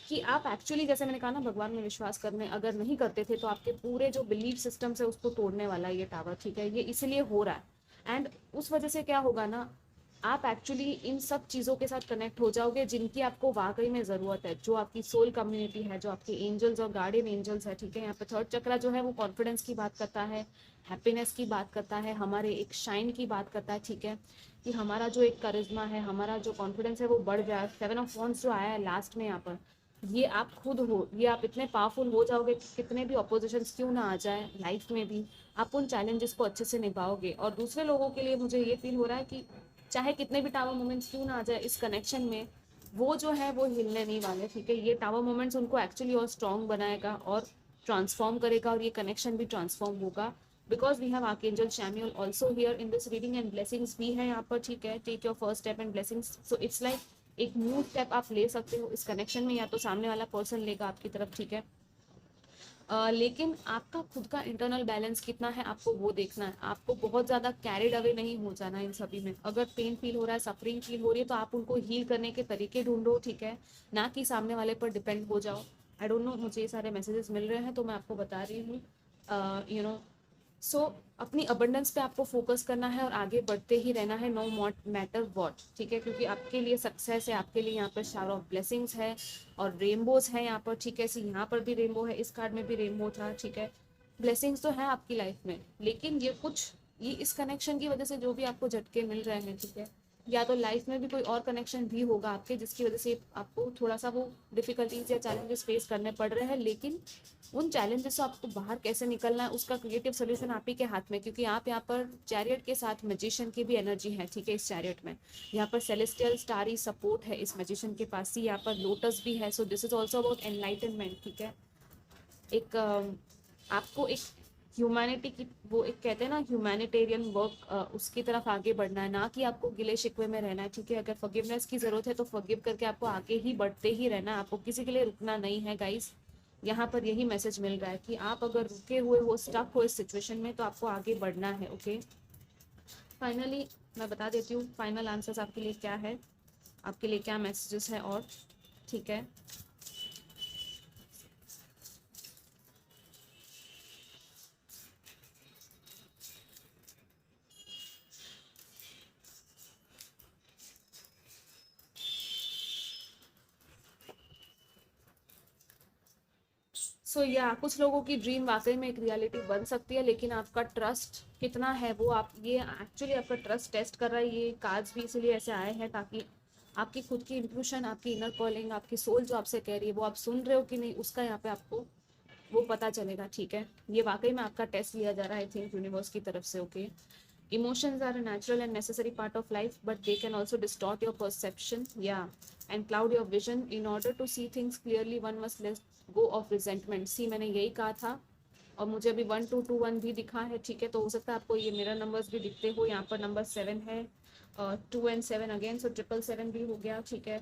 कि आप एक्चुअली, जैसे मैंने कहा ना, भगवान में विश्वास करने अगर नहीं करते थे तो आपके पूरे जो बिलीफ सिस्टम है उसको तोड़ने वाला है ये टावर, ठीक है। ये इसलिए हो रहा है एंड उस वजह से क्या होगा ना, आप एक्चुअली इन सब चीज़ों के साथ कनेक्ट हो जाओगे जिनकी आपको वाकई में ज़रूरत है, जो आपकी सोल कम्युनिटी है, जो आपके एंजल्स और गार्डियन एंजल्स है, ठीक है। यहाँ पे थर्ड चक्रा जो है वो कॉन्फिडेंस की बात करता है, हैप्पीनेस की बात करता है, हमारे एक शाइन की बात करता है, ठीक है, कि हमारा जो एक करिश्मा है, हमारा जो कॉन्फिडेंस है वो बढ़ जाए। सेवन ऑफ वॉन्ड्स जो आया है लास्ट में यहाँ पर, ये आप खुद हो, ये आप इतने पावरफुल हो जाओगे कि कितने भी अपोजिशंस क्यों ना आ जाए लाइफ में भी, आप उन चैलेंजेस को अच्छे से निभाओगे। और दूसरे लोगों के लिए मुझे ये फील हो रहा है कि चाहे कितने भी टावर मोमेंट्स क्यों ना आ जाए इस कनेक्शन में, वो जो है वो हिलने नहीं वाले, ठीक है। ये टावर मोमेंट्स उनको एक्चुअली और स्ट्रॉन्ग बनाएगा और ट्रांसफॉर्म करेगा, और ये कनेक्शन भी ट्रांसफॉर्म होगा because we have archangel Chamuel also here in this reading and blessings भी है यहाँ पर, ठीक है। Take your first step and blessings, so it's like एक न्यू स्टेप आप ले सकते हो इस कनेक्शन में, या तो सामने वाला पर्सन लेगा आपकी तरफ, ठीक है। लेकिन आपका खुद का इंटरनल बैलेंस कितना है आपको वो देखना है। आपको बहुत ज़्यादा कैरिड अवे नहीं हो जाना इन सभी में। अगर पेन फील हो रहा है, सफरिंग फील हो रही है, तो आप उनको हील करने के तरीके ढूंढो, ठीक है, ना कि सामने वाले पर डिपेंड हो जाओ। आई डोंट नो, मुझे ये सारे मैसेजेस मिल रहे हैं तो मैं आपको बता रही हूँ, यू नो। सो अपनी अबंडेंस पे आपको फोकस करना है और आगे बढ़ते ही रहना है, नो मैटर वॉट, ठीक है, क्योंकि आपके लिए सक्सेस है, आपके लिए यहाँ पर शावर ऑफ ब्लेसिंग्स है और रेनबोज है यहाँ पर, ठीक है। सी यहाँ पर भी रेनबो है, इस कार्ड में भी रेनबो था, ठीक है। ब्लेसिंग्स तो है आपकी लाइफ में, लेकिन ये कुछ, ये इस कनेक्शन की वजह से जो भी आपको झटके मिल रहे हैं, ठीक है, या तो लाइफ में भी कोई और कनेक्शन भी होगा आपके जिसकी वजह से आपको थोड़ा सा वो डिफिकल्टीज या चैलेंजेस फेस करने पड़ रहे हैं, लेकिन उन चैलेंजेस से आपको बाहर कैसे निकलना है उसका क्रिएटिव सोल्यूशन आप ही के हाथ में, क्योंकि आप यहाँ पर चैरियट के साथ मैजिशियन की भी एनर्जी है, ठीक है। इस चैरियट में यहाँ पर सेलेस्टियल स्टारी सपोर्ट है इस मैजिशियन के पास ही, यहाँ पर लोटस भी है, so this is also about enlightenment, ठीक है। एक आपको एक ह्यूमैनिटी की, वो एक कहते हैं ना ह्यूमैनिटेरियन वर्क, उसकी तरफ आगे बढ़ना है, ना कि आपको गिले शिकवे में रहना है, ठीक है। अगर फॉरगिवनेस की ज़रूरत है तो फॉरगिव करके आपको आगे ही बढ़ते ही रहना है, आपको किसी के लिए रुकना नहीं है गाइस। यहाँ पर यही मैसेज मिल रहा है कि आप अगर रुके हुए हो, स्टक हो इस सिचुएशन में, तो आपको आगे बढ़ना है, ओके। फाइनली मैं बता देती हूँ फाइनल आंसर्स आपके लिए क्या है, आपके लिए क्या मैसेजेस है, और ठीक है। सो या कुछ लोगों की ड्रीम वाकई में एक रियलिटी बन सकती है, लेकिन आपका ट्रस्ट कितना है वो आप ये एक्चुअली आपका ट्रस्ट टेस्ट कर रहा है। ये कार्ड्स भी इसीलिए ऐसे आए हैं ताकि आपकी खुद की इंट्यूशन, आपकी इनर कॉलिंग, आपकी सोल जो आपसे कह रही है वो आप सुन रहे हो कि नहीं, उसका यहाँ पे आपको वो पता चलेगा। ठीक है, ये वाकई में आपका टेस्ट लिया जा रहा है आई थिंक यूनिवर्स की तरफ से। Okay, emotions are a natural and necessary part of life, but they can also distort your perception, yeah, and cloud your vision. In order to see things clearly, one must let go of resentment. See, मैंने यही कहा था, और मुझे अभी 1221 भी दिखा है। ठीक है, तो हो सकता है आपको ये मेरा नंबर्स भी दिखते हो। यहाँ पर नंबर 7 है, 2 and 7 अगेन, सो 777 भी हो गया। ठीक है,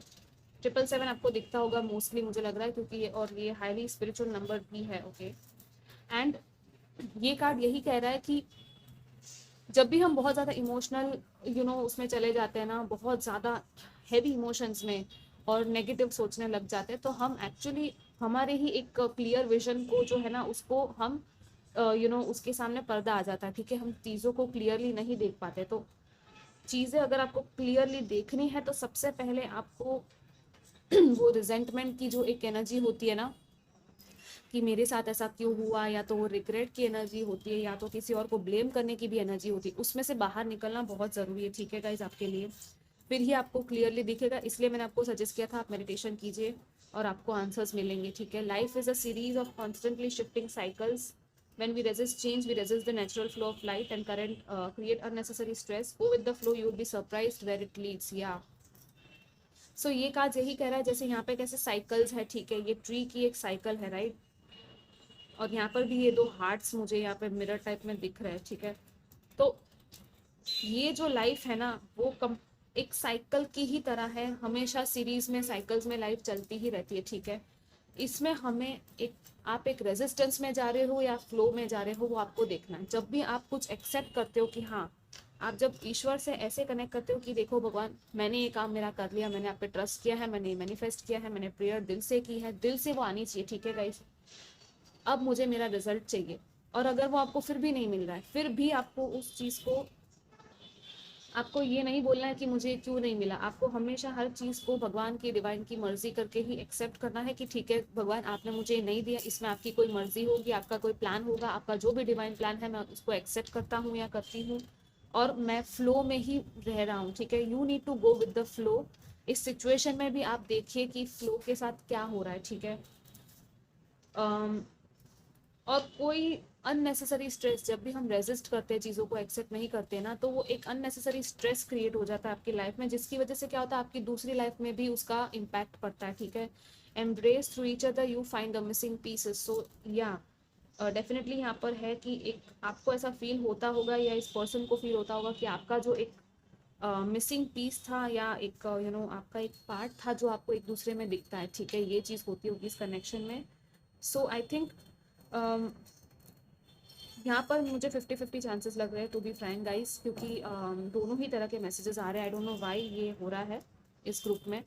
777 आपको दिखता होगा मोस्टली, मुझे लग रहा है, क्योंकि ये और ये हाईली स्पिरिचुअल नंबर भी है। ओके, एंड ये कार्ड यही कह रहा है कि जब भी हम बहुत ज़्यादा इमोशनल उसमें चले जाते हैं ना, बहुत ज़्यादा हैवी इमोशंस में और नेगेटिव सोचने लग जाते हैं, तो हम एक्चुअली हमारे ही एक क्लियर विजन को जो है ना उसको हम उसके सामने पर्दा आ जाता है। ठीक है, हम चीज़ों को क्लियरली नहीं देख पाते। तो चीज़ें अगर आपको क्लियरली देखनी है तो सबसे पहले आपको वो रिजेंटमेंट की जो एक एनर्जी होती है ना कि मेरे साथ ऐसा क्यों हुआ, या तो वो रिग्रेट की एनर्जी होती है, या तो किसी और को ब्लेम करने की भी एनर्जी होती है, उसमें से बाहर निकलना बहुत ज़रूरी है। ठीक है गाइज, आपके लिए फिर ही आपको क्लियरली दिखेगा। इसलिए मैंने आपको सजेस्ट किया था आप मेडिटेशन कीजिए और आपको आंसर्स मिलेंगे। ठीक है, life is a series of constantly shifting cycles. When we resist change, we resist the natural flow of light and current, create unnecessary stress. Go with the flow, you would be surprised where it leads. Yeah. So ये काज यही कह रहा है, जैसे यहाँ पे कैसे cycles है। ठीक है, ये ट्री की एक साइकिल है, राइट, और यहाँ पर भी ये दो हार्ट्स मुझे यहाँ पे मिरर टाइप में दिख रहे हैं। ठीक है, तो ये जो लाइफ है ना वो एक साइकिल की ही तरह है, हमेशा सीरीज में साइकिल्स में लाइफ चलती ही रहती है। ठीक है, इसमें हमें आप एक रेजिस्टेंस में जा रहे हो या फ्लो में जा रहे हो वो आपको देखना है। जब भी आप कुछ एक्सेप्ट करते हो कि हाँ, आप जब ईश्वर से ऐसे कनेक्ट करते हो कि देखो भगवान, मैंने ये काम मेरा कर लिया, मैंने आप पे ट्रस्ट किया है, मैंने मैनिफेस्ट किया है, मैंने प्रेयर दिल से की है, दिल से वो आनी चाहिए। ठीक है गाइस, अब मुझे मेरा रिजल्ट चाहिए। और अगर वो आपको फिर भी नहीं मिल रहा है, फिर भी आपको उस चीज़ को, आपको ये नहीं बोलना है कि मुझे क्यों नहीं मिला। आपको हमेशा हर चीज़ को भगवान की, डिवाइन की मर्जी करके ही एक्सेप्ट करना है कि ठीक है भगवान, आपने मुझे नहीं दिया, इसमें आपकी कोई मर्जी होगी, आपका कोई प्लान होगा, आपका जो भी डिवाइन प्लान है मैं उसको एक्सेप्ट करता हूँ या करती हूँ, और मैं फ्लो में ही रह रहा हूँ। ठीक है, you need to go with the flow. इस सिचुएशन में भी आप देखिए कि फ्लो के साथ क्या हो रहा है। ठीक है, और कोई अननेसेसरी स्ट्रेस, जब भी हम रेजिस्ट करते हैं, चीज़ों को एक्सेप्ट नहीं करते ना, तो वो एक अननेसेसरी स्ट्रेस क्रिएट हो जाता है आपकी लाइफ में, जिसकी वजह से क्या होता है आपकी दूसरी लाइफ में भी उसका इम्पैक्ट पड़ता है। ठीक है, embrace through each other you find the missing pieces. So yeah definitely यहाँ पर है कि एक आपको ऐसा फील होता होगा या इस पर्सन को फील होता होगा कि आपका जो एक मिसिंग पीस था, या एक आपका एक पार्ट था जो आपको एक दूसरे में दिखता है। ठीक है, ये चीज़ होती होगी इस कनेक्शन में। सो आई थिंक यहाँ पर मुझे 50-50 चांसेस लग रहे हैं टू बी फ्रैंक गाइस, क्योंकि दोनों ही तरह के मैसेजेस आ रहे हैं। आई डोंट नो व्हाई ये हो रहा है इस ग्रुप में।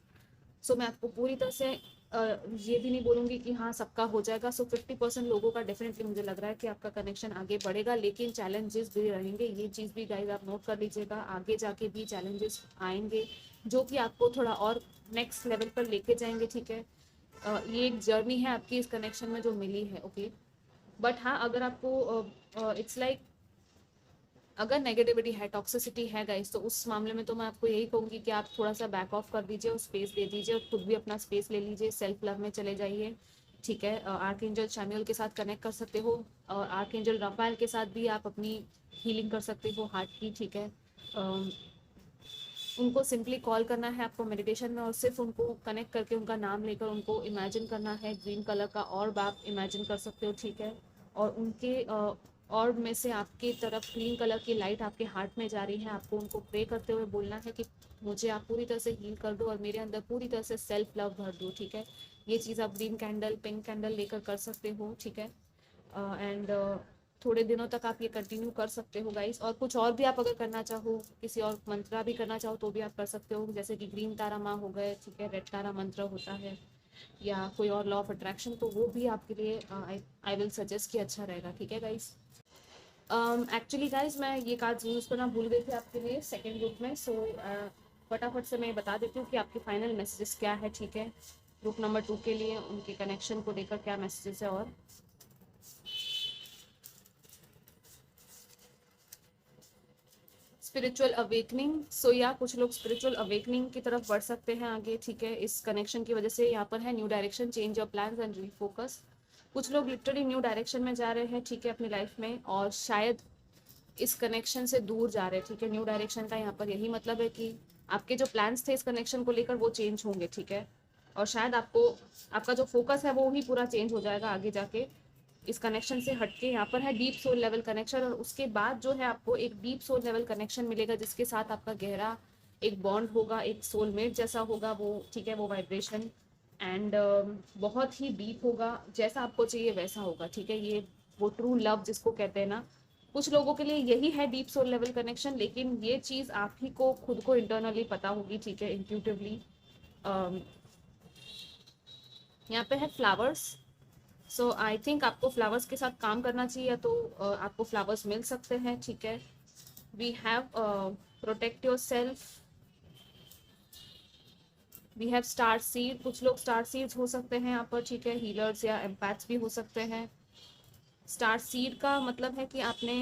सो मैं आपको पूरी तरह से ये भी नहीं बोलूँगी कि हाँ सबका हो जाएगा। सो 50% लोगों का डेफिनेटली मुझे लग रहा है कि आपका कनेक्शन आगे बढ़ेगा, लेकिन चैलेंजेस भी रहेंगे। ये चीज़ भी गाइस आप नोट कर लीजिएगा, आगे जाके भी चैलेंजेस आएंगे जो कि आपको थोड़ा और नेक्स्ट लेवल पर लेके जाएंगे। ठीक है, ये एक जर्नी है आपकी इस कनेक्शन में जो मिली है। ओके, बट हाँ, अगर आपको इट्स लाइक अगर नेगेटिविटी है, टॉक्सिसिटी है गाइस, तो उस मामले में तो मैं आपको यही कहूँगी कि आप थोड़ा सा बैक ऑफ कर दीजिए और स्पेस दे दीजिए, और खुद भी अपना स्पेस ले लीजिए, सेल्फ लव में चले जाइए। ठीक है, आर्क एंजल शैम्यूल के साथ कनेक्ट कर सकते हो, और आर्क एंजल राफेल के साथ भी आप अपनी हीलिंग कर सकते हो हार्ट की। ठीक है, उनको सिंपली कॉल करना है आपको मेडिटेशन में, और सिर्फ उनको कनेक्ट करके उनका नाम लेकर उनको इमेजिन करना है। ग्रीन कलर का ऑर्ब आप इमेजिन कर सकते हो। ठीक है, और उनके ऑर्ब में से आपकी तरफ ग्रीन कलर की लाइट आपके हार्ट में जा रही है। आपको उनको प्रे करते हुए बोलना है कि मुझे आप पूरी तरह से हील कर दो और मेरे अंदर पूरी तरह से सेल्फ लव भर दो। ठीक है, ये चीज़ आप ग्रीन कैंडल, पिंक कैंडल लेकर कर सकते हो। ठीक है, एंड थोड़े दिनों तक आप ये कंटिन्यू कर सकते हो गाइस। और कुछ और भी आप अगर करना चाहो, किसी और मंत्रा भी करना चाहो तो भी आप कर सकते हो, जैसे कि ग्रीन तारा माँ हो गए। ठीक है, रेड तारा मंत्र होता है, या कोई और लॉ ऑफ अट्रैक्शन, तो वो भी आपके लिए आई विल सजेस्ट कि अच्छा रहेगा। ठीक है गाइस, एक्चुअली गाइस मैं ये कार्ड्स यूज़ करना भूल गई थी आपके लिए सेकेंड ग्रुप में। सो फटाफट से मैं बता देती हूँ कि आपके फाइनल मैसेजेस क्या है। ठीक है, ग्रुप नंबर 2 के लिए उनके कनेक्शन को लेकर क्या मैसेजेस है। और स्पिरिचुअल अवेकनिंग, सो या कुछ लोग स्पिरिचुअल अवेकनिंग की तरफ बढ़ सकते हैं आगे, ठीक है। इस कनेक्शन की वजह से यहाँ पर है new direction, change your plans and refocus. कुछ लोग लिटरली न्यू डायरेक्शन में जा रहे हैं, ठीक है, अपनी लाइफ में, और शायद इस कनेक्शन से दूर जा रहे हैं, ठीक है। न्यू डायरेक्शन का यहाँ पर यही मतलब है कि आपके जो प्लान्स थे इस कनेक्शन को लेकर वो चेंज होंगे, ठीक है। और शायद आपको आपका जो फोकस है वो ही पूरा चेंज हो जाएगा आगे जाके इस कनेक्शन से हटके। यहाँ पर है डीप सोल लेवल कनेक्शन, और उसके बाद जो है आपको एक डीप सोल लेवल कनेक्शन मिलेगा जिसके साथ आपका गहरा एक बॉन्ड होगा, एक सोलमेट जैसा होगा वो, ठीक है, वो वाइब्रेशन। एंड बहुत ही डीप होगा, जैसा आपको चाहिए वैसा होगा, ठीक है। ये वो ट्रू लव जिसको कहते हैं ना, कुछ लोगों के लिए यही है डीप सोल लेवल कनेक्शन, लेकिन ये चीज़ आप ही को खुद को इंटरनली पता होगी, ठीक है, इंट्यूटिवली। यहाँ पे है फ्लावर्स, सो आई थिंक आपको फ्लावर्स के साथ काम करना चाहिए, तो आपको फ्लावर्स मिल सकते हैं, ठीक है। We have protect yourself, we have star seed, कुछ लोग स्टार सीड्स हो सकते हैं यहाँ पर, ठीक है, हीलर्स या एम्पैथ्स भी हो सकते हैं। स्टार सीड का मतलब है कि आपने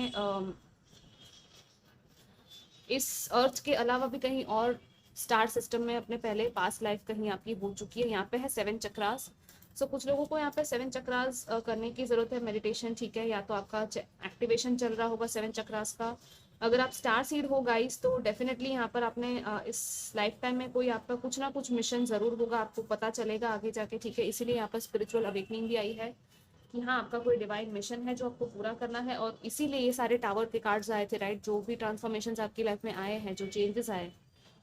इस अर्थ के अलावा भी कहीं और स्टार सिस्टम में अपने पहले पास्ट लाइफ कहीं आपकी हो चुकी है। यहाँ पे है 7 चक्रास, सो कुछ लोगों को यहाँ पे 7 चक्रास करने की ज़रूरत है, मेडिटेशन, ठीक है, या तो आपका एक्टिवेशन चल रहा होगा 7 चक्रास का। अगर आप स्टार सीड हो गाइस तो डेफिनेटली यहाँ पर आपने इस लाइफ टाइम में कोई आपका कुछ ना कुछ मिशन ज़रूर होगा, आपको पता चलेगा आगे जाके, ठीक है। इसीलिए यहाँ पर स्पिरिचुअल अवेकनिंग भी आई है कि हाँ आपका कोई डिवाइन मिशन है जो आपको पूरा करना है, और इसीलिए ये सारे टावर के कार्ड्स आए थे, राइट। जो भी ट्रांसफॉर्मेशंस आपकी लाइफ में आए हैं, जो चेंजेस आए,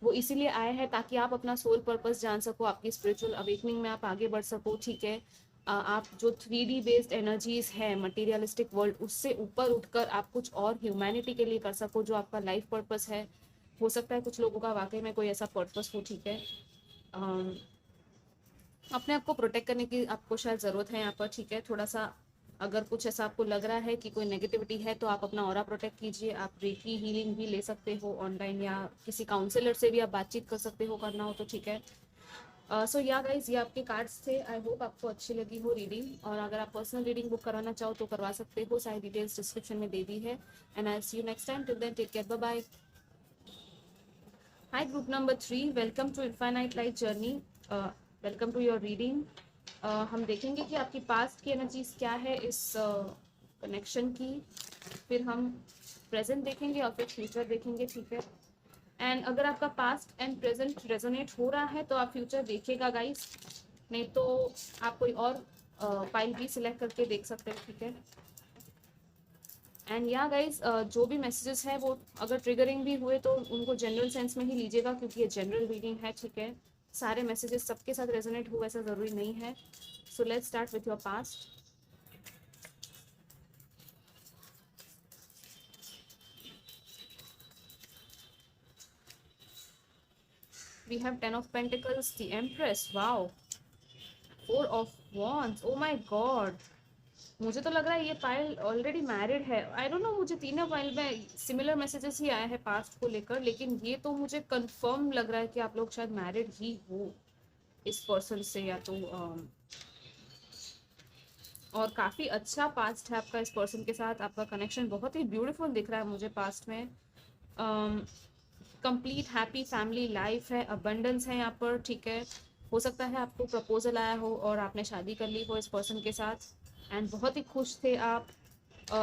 वो इसीलिए आए हैं ताकि आप अपना सोल पर्पस जान सको, आपकी स्पिरिचुअल अवेकनिंग में आप आगे बढ़ सको, ठीक है। आप जो 3D बेस्ड एनर्जीज है मटीरियलिस्टिक वर्ल्ड, उससे ऊपर उठकर आप कुछ और ह्यूमैनिटी के लिए कर सको, जो आपका लाइफ पर्पस है। हो सकता है कुछ लोगों का वाकई में कोई ऐसा पर्पस हो, ठीक है। अपने आप को प्रोटेक्ट करने की आपको शायद ज़रूरत है यहाँ पर, ठीक है। थोड़ा सा अगर कुछ ऐसा आपको लग रहा है कि कोई नेगेटिविटी है तो आप अपना ऑरा प्रोटेक्ट कीजिए। आप रेकी हीलिंग भी ले सकते हो ऑनलाइन, या किसी काउंसलर से भी आप बातचीत कर सकते हो, करना हो तो, ठीक है। सो या गाइज, ये आपके कार्ड्स थे। आई होप आपको अच्छी लगी हो रीडिंग, और अगर आप पर्सनल रीडिंग बुक कराना चाहो तो करवा सकते हो, सारी डिटेल्स डिस्क्रिप्शन में दे दी है। And I see you next time, till then take care, bye bye. Hi group number 3, welcome to infinite light journey, welcome to your reading. हम देखेंगे कि आपकी पास्ट की एनर्जीज क्या है इस कनेक्शन की, फिर हम प्रेजेंट देखेंगे और फिर फ्यूचर देखेंगे, ठीक है। एंड अगर आपका पास्ट एंड प्रेजेंट रेजोनेट हो रहा है तो आप फ्यूचर देखिएगा गाइस, नहीं तो आप कोई और फाइल भी सिलेक्ट करके देख सकते हो, ठीक है। एंड या गाइज, जो भी मैसेजेस हैं वो अगर ट्रिगरिंग भी हुए तो उनको जनरल सेंस में ही लीजिएगा, क्योंकि ये जनरल रीडिंग है, ठीक है। सारे मैसेजेस सबके साथ रेजोनेट हो ऐसा ज़रूरी नहीं है। So let's start with your past. We have 10 of pentacles, the empress, wow, 4 of wands, oh my god. मुझे तो लग रहा है ये फाइल ऑलरेडी मैरिड है। आई डोंट नो, मुझे तीनों फाइल में सिमिलर मैसेजेस ही आए हैं पास्ट को लेकर, लेकिन ये तो मुझे कंफर्म लग रहा है कि आप लोग शायद मैरिड ही हो इस पर्सन से, या तो और काफ़ी अच्छा पास्ट है आपका इस पर्सन के साथ। आपका कनेक्शन बहुत ही ब्यूटीफुल दिख रहा है मुझे पास्ट में। कंप्लीट हैप्पी फैमिली लाइफ है, अबंडेंस है यहाँ पर, ठीक है। हो सकता है आपको प्रपोजल आया हो और आपने शादी कर ली हो इस पर्सन के साथ, एंड बहुत ही खुश थे आप।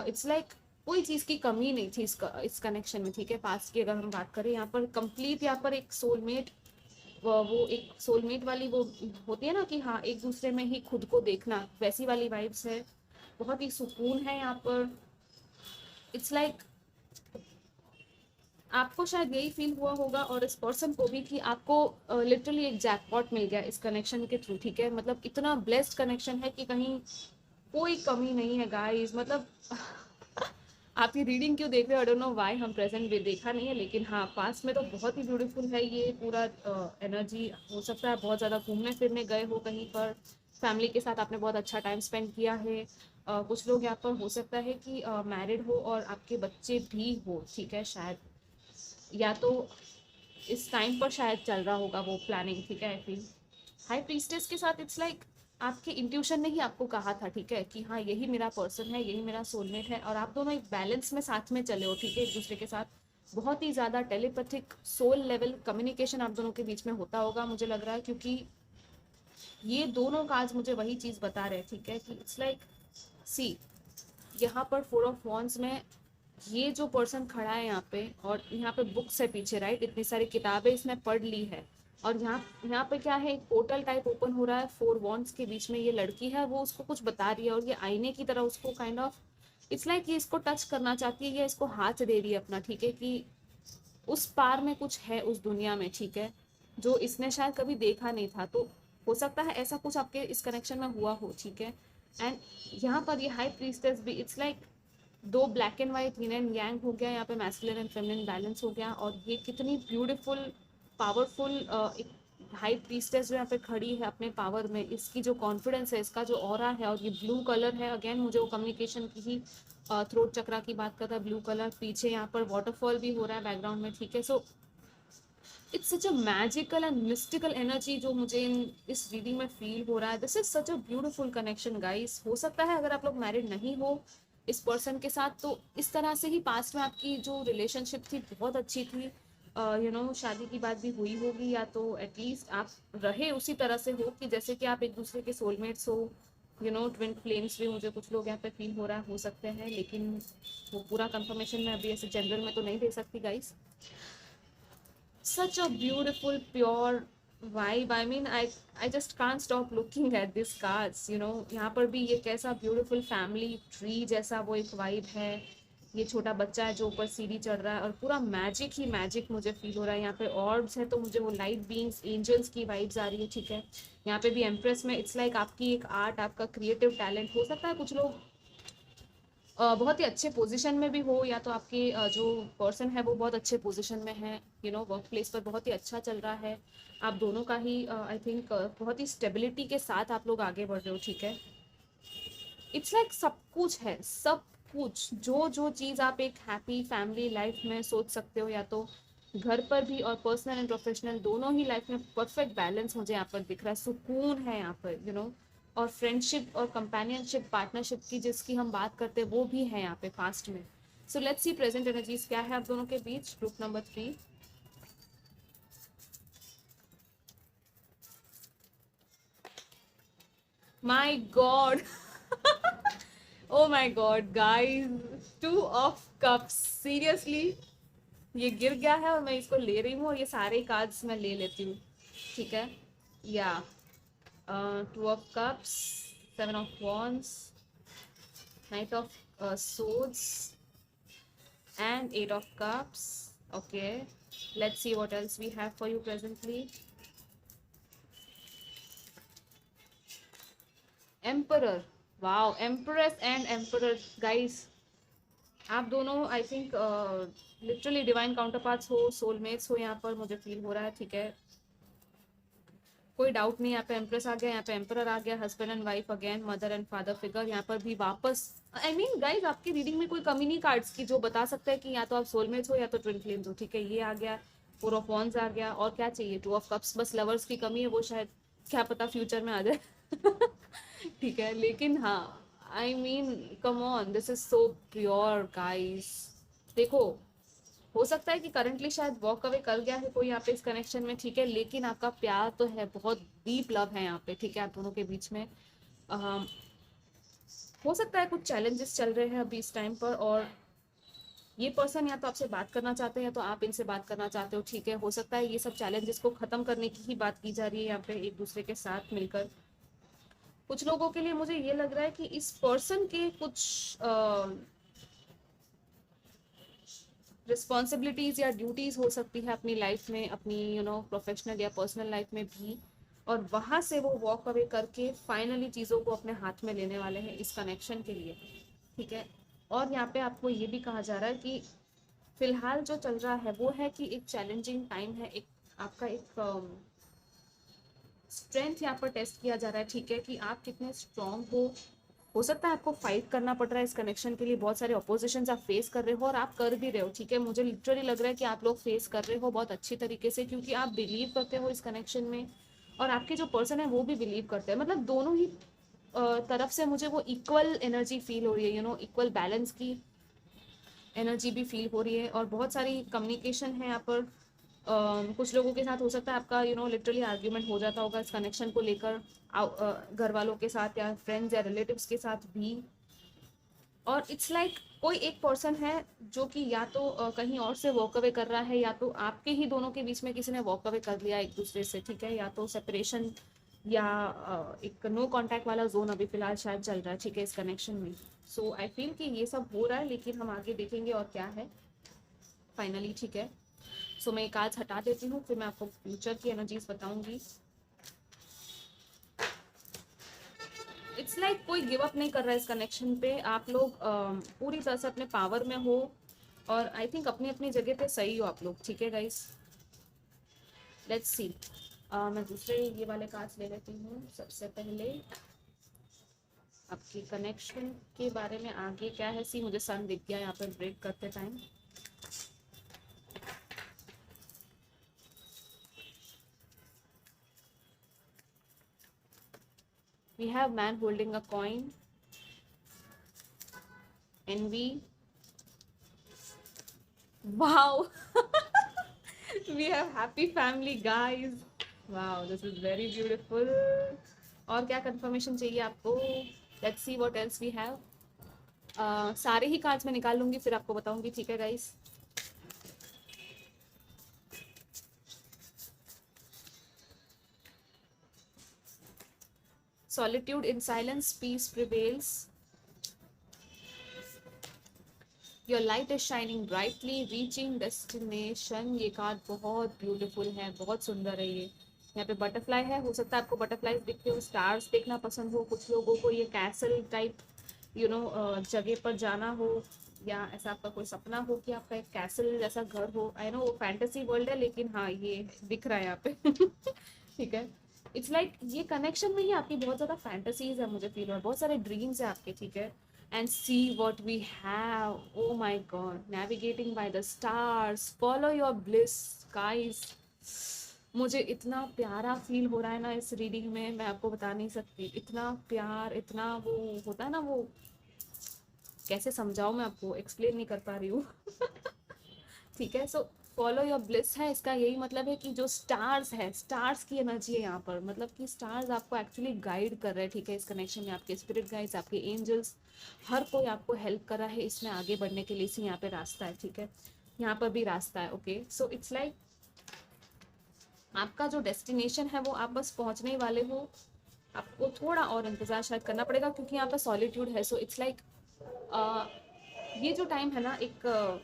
इट्स लाइक कोई चीज़ की कमी नहीं थी इस कनेक्शन में, ठीक है। पास्ट की अगर हम बात करें, यहाँ पर कंप्लीट, यहाँ पर एक सोलमेट, वो एक सोलमेट वाली वो होती है ना कि हाँ एक दूसरे में ही खुद को देखना, वैसी वाली वाइब्स है। बहुत ही सुकून है यहाँ पर। इट्स लाइक आपको शायद यही फील हुआ होगा, और इस पर्सन को भी, कि आपको लिटरली एक जैकपॉट मिल गया इस कनेक्शन के थ्रू, ठीक है। मतलब इतना ब्लेस्ड कनेक्शन है कि कहीं कोई कमी नहीं है गाइस। मतलब आप ये रीडिंग क्यों देख रहे हो, आई डोंट नो व्हाई, हम प्रेजेंट भी देखा नहीं है, लेकिन हाँ पास्ट में तो बहुत ही ब्यूटीफुल है ये पूरा एनर्जी। हो सकता है बहुत ज़्यादा घूमने फिरने गए हो कहीं पर, फैमिली के साथ आपने बहुत अच्छा टाइम स्पेंड किया है। कुछ लोग यहाँ पर हो सकता है कि मैरिड हो और आपके बच्चे भी हो, ठीक है, शायद, या तो इस टाइम पर शायद चल रहा होगा वो प्लानिंग, ठीक है, आई फील। हाई प्रीस्टेस के साथ इट्स लाइक आपके इंट्यूशन ने ही आपको कहा था, ठीक है, कि हाँ यही मेरा पर्सन है, यही मेरा सोलमेट है, और आप दोनों एक बैलेंस में साथ में चले हो, ठीक है, एक दूसरे के साथ। बहुत ही ज़्यादा टेलीपैथिक सोल लेवल कम्युनिकेशन आप दोनों के बीच में होता होगा, मुझे लग रहा है, क्योंकि ये दोनों कार्ड्स मुझे वही चीज़ बता रहे हैं, ठीक है, कि इट्स लाइक सी, यहाँ पर 4 ऑफ वॉन्ड्स में ये जो पर्सन खड़ा है यहाँ पे, और यहाँ पे बुक्स है पीछे, राइट, इतनी सारी किताबें इसने पढ़ ली है, और यहाँ यहाँ पे क्या है, एक पोर्टल टाइप ओपन हो रहा है 4 वॉन्ड्स के बीच में। ये लड़की है, वो उसको कुछ बता रही है, और ये आईने की तरह उसको काइंड ऑफ इट्स लाइक ये इसको टच करना चाहती है, या इसको हाथ दे रही है अपना, ठीक है, कि उस पार में कुछ है उस दुनिया में, ठीक है, जो इसने शायद कभी देखा नहीं था। तो हो सकता है ऐसा कुछ आपके इस कनेक्शन में हुआ हो, ठीक है। एंड यहाँ पर ये हाई प्रीस्टेस भी इट्स लाइक दो black and white yin and yang हो गया, यहाँ पे मैस्कुलिन एंड फेमिनिन बैलेंस हो गया, और ये कितनी ब्यूटीफुल पावरफुल एक हाई प्रीस्टेस जो यहाँ पे खड़ी है अपने पावर में, इसकी जो कॉन्फिडेंस है, इसका जो ऑरा है, और ये ब्लू कलर है, अगेन मुझे वो कम्युनिकेशन की ही थ्रोट चक्रा की बात करता है ब्लू कलर। पीछे यहाँ पर वाटरफॉल भी हो रहा है बैकग्राउंड में, ठीक है। So it's such a magical and mystical energy जो मुझे इस रीडिंग में फील हो रहा है। This is such a beautiful connection guys. हो सकता है अगर आप लोग मैरिड नहीं हो इस पर्सन के साथ, तो इस तरह से ही पास्ट में आपकी जो रिलेशनशिप थी बहुत अच्छी थी, शादी की बात भी हुई होगी, या तो एटलीस्ट आप रहे उसी तरह से हो कि जैसे कि आप एक दूसरे के सोलमेट्स हो, ट्विन फ्लेम्स भी मुझे कुछ लोग यहाँ पे फील हो रहा है, हो सकते हैं, लेकिन वो पूरा कंफर्मेशन मैं अभी ऐसे जनरल में तो नहीं दे सकती guys. Such a beautiful pure vibe. I mean, I just can't stop looking at these cards, यहाँ पर भी ये कैसा ब्यूटीफुल फैमिली ट्री जैसा वो एक वाइब है। ये छोटा बच्चा है जो ऊपर सीढ़ी चढ़ रहा है, और पूरा मैजिक ही मैजिक मुझे फील हो रहा है। यहाँ पे ऑर्ब्स है, तो मुझे वो लाइट बीइंग्स एंजल्स की वाइब्स आ रही है, ठीक है। यहाँ पे भी एम्प्रेस में इट्स लाइक आपकी एक आर्ट, आपका क्रिएटिव टैलेंट, हो सकता है कुछ लोग बहुत ही अच्छे पोजीशन में भी हो, या तो आपके जो पर्सन है वो बहुत अच्छे पोजीशन में है, वर्क प्लेस पर बहुत ही अच्छा चल रहा है। आप दोनों का ही आई थिंक बहुत ही स्टेबिलिटी के साथ आप लोग आगे बढ़ रहे हो, ठीक है। इट्स लाइक सब कुछ है, सब कुछ जो जो चीज़ आप एक हैप्पी फैमिली लाइफ में सोच सकते हो, या तो घर पर भी और पर्सनल एंड प्रोफेशनल दोनों ही लाइफ में परफेक्ट बैलेंस मुझे यहाँ पर दिख रहा है, सुकून है यहाँ पर, और फ्रेंडशिप और कंपेनियनशिप पार्टनरशिप की जिसकी हम बात करते हैं वो भी है यहाँ पे पास्ट में। So let's see present energies क्या है आप दोनों के बीच। Group number 3, my god, oh my god guys, 2 of cups, seriously ये गिर गया है और मैं इसको ले रही हूँ, और ये सारे कार्ड्स मैं ले लेती हूँ, ठीक है। या 2 of cups, 7 of wands, night of swords, and 8 of cups. Okay, let's see what else we have for you presently. Emperor, wow, Empress and Emperor, guys, आप दोनों I think literally divine counter parts हो, soulmates हो, यहाँ पर मुझे feel हो रहा है, ठीक है। कोई डाउट नहीं, यहाँ पे एम्प्रेस आ गया, यहाँ पे एम्परर आ गया, husband and wife again, mother and father figure यहाँ पर भी वापस। आई मीन गाइज, आपकी रीडिंग में कोई कमी नहीं कार्ड्स की जो बता सकता है कि या तो आप सोलमेट्स हो या तो ट्विन फ्लेम्स हो, ठीक है। ये आ गया, 4 ऑफ वॉन्ड्स आ गया, और क्या चाहिए, 2 ऑफ कप्स, बस लवर्स की कमी है, वो शायद क्या पता फ्यूचर में आ जाए ठीक है, लेकिन हाँ, I mean come on, this is so pure guys. देखो, हो सकता है कि करंटली शायद वॉक अवे कर गया है कोई यहाँ पे इस कनेक्शन में, ठीक है, लेकिन आपका प्यार तो है, बहुत डीप लव है यहाँ पे, ठीक है, आप दोनों के बीच में। अम, हो सकता है कुछ चैलेंजेस चल रहे हैं अभी इस टाइम पर, और ये पर्सन या तो आपसे बात करना चाहते हैं या तो आप इनसे बात करना चाहते हो, ठीक है। हो सकता है ये सब चैलेंजेस को खत्म करने की ही बात की जा रही है यहाँ पे एक दूसरे के साथ मिलकर। कुछ लोगों के लिए मुझे ये लग रहा है कि इस पर्सन के कुछ रिस्पॉन्सिबिलिटीज या ड्यूटीज हो सकती है अपनी लाइफ में, अपनी प्रोफेशनल या पर्सनल लाइफ में भी, और वहां से वो वॉक अवे करके फाइनली चीज़ों को अपने हाथ में लेने वाले हैं इस कनेक्शन के लिए, ठीक है। और यहाँ पे आपको ये भी कहा जा रहा है कि फिलहाल जो चल रहा है वो है कि एक चैलेंजिंग टाइम है, एक आपका एक स्ट्रेंथ यहाँ पर टेस्ट किया जा रहा है, ठीक है, कि आप कितने स्ट्रांग हो सकता है आपको फाइट करना पड़ रहा है इस कनेक्शन के लिए, बहुत सारे ऑपोजिशन आप फेस कर रहे हो, और आप कर भी रहे हो, ठीक है। मुझे लिटरली लग रहा है कि आप लोग फेस कर रहे हो बहुत अच्छी तरीके से, क्योंकि आप बिलीव करते हो इस कनेक्शन में, और आपके जो पर्सन है वो भी बिलीव करते हैं, मतलब दोनों ही तरफ से मुझे वो इक्वल एनर्जी फील हो रही है, इक्वल बैलेंस की एनर्जी भी फील हो रही है। और बहुत सारी कम्युनिकेशन है यहाँ पर। कुछ लोगों के साथ हो सकता है आपका लिटरली आर्ग्यूमेंट हो जाता होगा इस कनेक्शन को लेकर, घर वालों के साथ या फ्रेंड्स या रिलेटिव्स के साथ भी। और इट्स लाइक कोई एक पर्सन है जो कि या तो कहीं और से वॉक अवे कर रहा है, या तो आपके ही दोनों के बीच में किसी ने वॉक अवे कर लिया एक दूसरे से, ठीक है, या तो सेपरेशन या एक नो कांटेक्ट वाला जोन अभी फिलहाल शायद चल रहा है, ठीक है, इस कनेक्शन में। सो आई फील कि ये सब हो रहा है, लेकिन हम आगे देखेंगे और क्या है फाइनली, ठीक है। सो मैं एक आज हटा देती हूँ, फिर मैं आपको फ्यूचर की एनर्जीज बताऊंगी। इट्स लाइक कोई गिव अप नहीं कर रहा है इस कनेक्शन पे, आप लोग पूरी तरह से अपने पावर में हो, और आई थिंक अपनी अपनी जगह पे सही हो आप लोग, ठीक है गाइस। लेट्स सी, मैं दूसरे ये वाले कार्ड्स ले लेती हूँ। सबसे पहले आपके कनेक्शन के बारे में आगे क्या है। सी, मुझे सन दिख गया यहाँ पर ब्रेक करते time. We have man holding a coin, envy. Wow. We have happy family, guys. Wow, this is very beautiful. और क्या कंफर्मेशन चाहिए आपको? Let's see what else we have. सारे ही कार्ड्स मैं निकाल लूंगी, फिर आपको बताऊंगी, ठीक है guys. Solitude in silence, peace prevails. Your light is shining brightly, reaching destination. ये कार्ड बहुत ब्यूटीफुल है, बहुत सुंदर है ये। यहाँ पे बटरफ्लाई है, हो सकता है आपको बटरफ्लाईज दिखते हो, स्टार्स देखना पसंद हो, कुछ लोगों को ये कैसल टाइप जगह पर जाना हो, या ऐसा आपका कोई सपना हो कि आपका एक कैसल जैसा घर हो। आई नो वो फैंटेसी वर्ल्ड है, लेकिन हाँ ये दिख रहा है यहाँ पे। ठीक है, इट्स लाइक ये कनेक्शन में ही आपकी बहुत ज़्यादा फैंटेसीज है, मुझे फील हो रहा है, बहुत सारे ड्रीम्स है आपके, ठीक है। And see what we have. Oh my god, navigating by the stars, follow your bliss, guys. मुझे इतना प्यारा फील हो रहा है ना इस रीडिंग में, मैं आपको बता नहीं सकती। इतना प्यार, इतना वो होता है ना, वो कैसे समझाऊं, मैं आपको एक्सप्लेन नहीं कर पा रही हूँ। ठीक है, सो फॉलो योर ब्लिस है, इसका यही मतलब है कि जो स्टार्स है, स्टार्स की एनर्जी है यहाँ पर, मतलब कि स्टार्स आपको एक्चुअली गाइड कर रहे हैं, ठीक है, इस कनेक्शन में। आपके स्पिरिट गाइड्स, आपके एंजल्स, हर कोई आपको हेल्प कर रहा है इसमें आगे बढ़ने के लिए। इसी यहाँ पे रास्ता है, ठीक है, यहाँ पर भी रास्ता है। ओके, सो इट्स लाइक आपका जो डेस्टिनेशन है वो आप बस पहुँचने ही वाले हो। आपको थोड़ा और इंतज़ार शायद करना पड़ेगा, क्योंकि यहाँ पर सॉलिट्यूड है। सो इट्स लाइक ये जो टाइम है ना, एक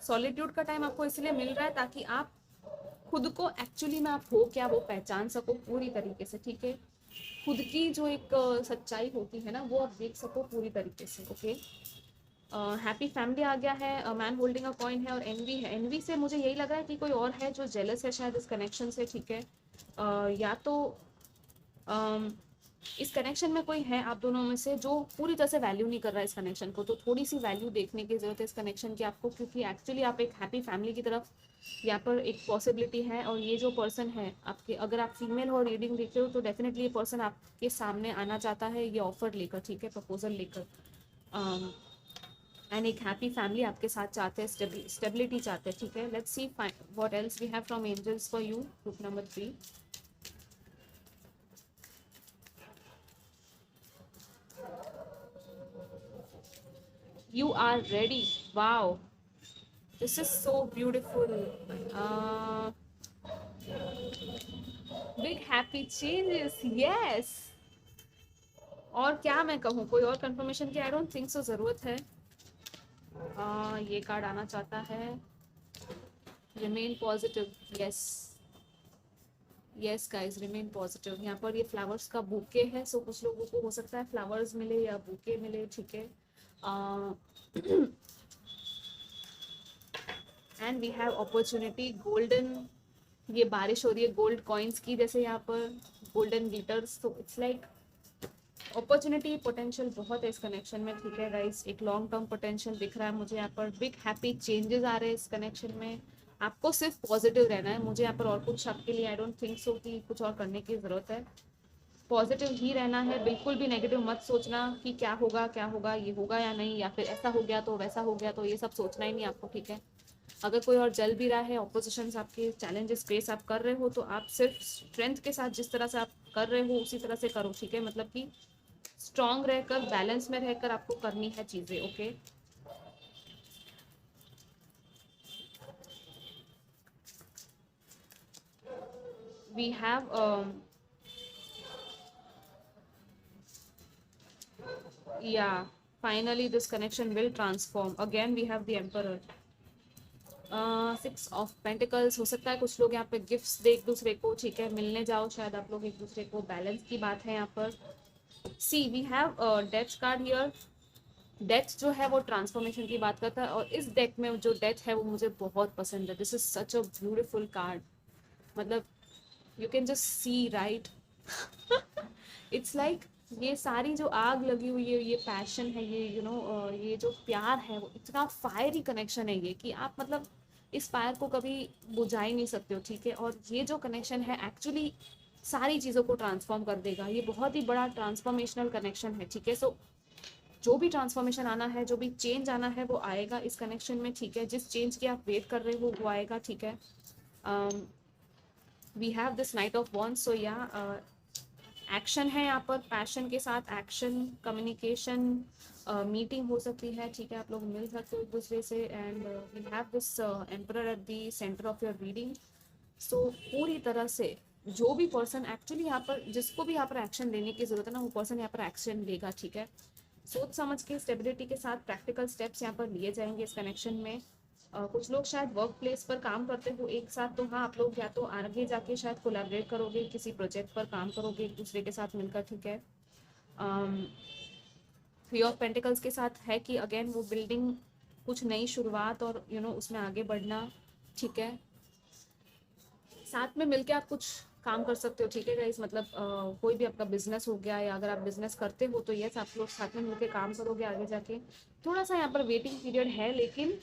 सॉलिट्यूड का टाइम आपको इसलिए मिल रहा है ताकि आप खुद को एक्चुअली में आप हो क्या वो पहचान सको पूरी तरीके से, ठीक है। खुद की जो एक सच्चाई होती है ना, वो आप देख सको पूरी तरीके से। ओके, हैप्पी फैमिली आ गया है, मैन होल्डिंग अ कॉइन है, और एनवी है। एनवी से मुझे यही लग रहा है कि कोई और है जो जेलस है शायद इस कनेक्शन से, ठीक है। या तो इस कनेक्शन में कोई है आप दोनों में से जो पूरी तरह से वैल्यू नहीं कर रहा है इस कनेक्शन को, तो थोड़ी सी वैल्यू देखने की ज़रूरत है इस कनेक्शन की आपको, क्योंकि एक्चुअली आप एक हैप्पी फैमिली की तरफ यहाँ पर एक पॉसिबिलिटी है। और ये जो पर्सन है आपके, अगर आप फीमेल हो रीडिंग देख रहे हो, तो डेफिनेटली ये पर्सन आपके सामने आना चाहता है ये ऑफर लेकर, ठीक है, प्रपोजल लेकर। एंड एक हैप्पी फैमिली आपके साथ चाहते हैं, स्टेबिलिटी चाहते हैं, ठीक है। Let's see what else we have from angels for you, group number 3। You are ready. Wow, this is so beautiful. Uh, Big happy changes. Yes. और क्या मैं कहूँ, कोई और कंफर्मेशन की आई डोंट थिंक सो ज़रूरत है। ये कार्ड आना चाहता है remain positive. Yes yes guys, remain positive. यहाँ पर ये फ्लावर्स का बुके है, सो कुछ लोगों को हो सकता है फ्लावर्स मिले या बुके मिले, ठीक है। And we have opportunity, golden, ये बारिश हो रही है गोल्ड कॉइन्स की, जैसे यहाँ पर गोल्डन ग्लिटर्स। तो इट्स लाइक अपॉर्चुनिटी, पोटेंशियल बहुत है इस कनेक्शन में, ठीक है गाइस। एक लॉन्ग टर्म पोटेंशियल दिख रहा है मुझे यहाँ पर। बिग हैप्पी चेंजेस आ रहे हैं इस कनेक्शन में। आपको सिर्फ पॉजिटिव रहना है। मुझे यहाँ पर और कुछ आपके लिए आई डोंट थिंक सो कि कुछ और करने की ज़रूरत है। पॉजिटिव ही रहना है, बिल्कुल भी नेगेटिव मत सोचना कि क्या होगा, ये होगा या नहीं, या फिर ऐसा हो गया तो वैसा हो गया तो, ये सब सोचना ही नहीं आपको, ठीक है। अगर कोई और जल भी रहा है, ऑपोजिशंस आपके चैलेंजेस फेस आप कर रहे हो, तो आप सिर्फ स्ट्रेंथ के साथ जिस तरह से आप कर रहे हो उसी तरह से करो, ठीक है। मतलब कि स्ट्रांग रहकर, बैलेंस में रहकर आपको करनी है चीज़ें, okay. We have yeah, finally this connection will transform. Again we have the emperor. 6 of Pentacles। हो सकता है कुछ लोग यहाँ पे गिफ्ट्स दे एक दूसरे को, ठीक है, मिलने जाओ शायद आप लोग एक दूसरे को, बैलेंस की बात है यहाँ पर। See we have death card here. Death जो है वो ट्रांसफॉर्मेशन की बात करता है, और इस डेक में जो डेथ है वो मुझे बहुत पसंद है। This is such a beautiful card. मतलब you can just see right, it's like ये सारी जो आग लगी हुई है, ये पैशन है, ये ये जो प्यार है, वो इतना फायरी कनेक्शन है ये कि आप मतलब इस फायर को कभी बुझा ही नहीं सकते हो, ठीक है। और ये जो कनेक्शन है एक्चुअली सारी चीज़ों को ट्रांसफॉर्म कर देगा। ये बहुत ही बड़ा ट्रांसफॉर्मेशनल कनेक्शन है, ठीक है। सो जो भी ट्रांसफॉर्मेशन आना है, जो भी चेंज आना है वो आएगा इस कनेक्शन में, ठीक है। जिस चेंज की आप वेट कर रहे हो वो आएगा, ठीक है। We have this knight of wands. So yeah action है यहाँ पर, पैशन के साथ एक्शन, कम्युनिकेशन, मीटिंग हो सकती है, ठीक है। आप लोग मिल सकते हो एक दूसरे से। And we have this emperor at the centre of your reading. So पूरी तरह से जो भी पर्सन एक्चुअली यहाँ पर, जिसको भी यहाँ पर एक्शन लेने की जरूरत है ना, वो पर्सन यहाँ पर एक्शन लेगा, ठीक है। सोच समझ के, स्टेबिलिटी के साथ प्रैक्टिकल स्टेप्स यहाँ पर लिए जाएंगे इस कनेक्शन में। कुछ लोग शायद वर्क प्लेस पर काम करते हो एक साथ, तो हाँ आप लोग या तो आगे जाके शायद कोलैबोरेट करोगे, किसी प्रोजेक्ट पर काम करोगे एक दूसरे के साथ मिलकर, ठीक है। थ्री ऑफ पेंटिकल्स के साथ है कि अगेन वो बिल्डिंग, कुछ नई शुरुआत और उसमें आगे बढ़ना, ठीक है। साथ में मिलके आप कुछ काम कर सकते हो, ठीक है गाइस। मतलब कोई भी आपका बिजनेस हो गया, या अगर आप बिजनेस करते हो तो यस, आप लोग साथ में मिलके काम करोगे आगे जाके। थोड़ा सा यहाँ पर वेटिंग पीरियड है, लेकिन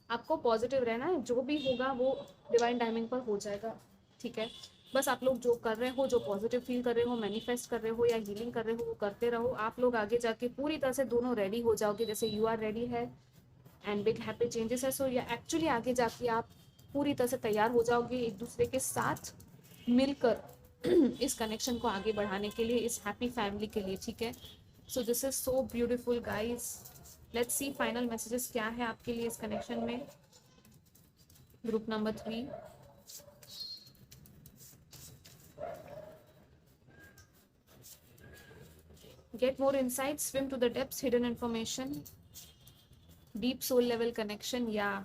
आपको पॉजिटिव रहना है, जो भी होगा वो डिवाइन टाइमिंग पर हो जाएगा, ठीक है। बस आप लोग जो कर रहे हो, जो पॉजिटिव फील कर रहे हो, मैनिफेस्ट कर रहे हो या हीलिंग कर रहे हो, वो करते रहो। आप लोग आगे जाके पूरी तरह से दोनों रेडी हो जाओगे, जैसे यू आर रेडी है एंड बिग हैप्पी चेंजेस है। सो या एक्चुअली आगे जाके आप पूरी तरह से तैयार हो जाओगे एक दूसरे के साथ मिलकर इस कनेक्शन को आगे बढ़ाने के लिए, इस हैप्पी फैमिली के लिए, ठीक है। So this is so beautiful guys. Let's see final messages क्या है आपके लिए इस कनेक्शन में। Group number 3, get more insights, swim to the depths, hidden information, deep soul level connection। yeah,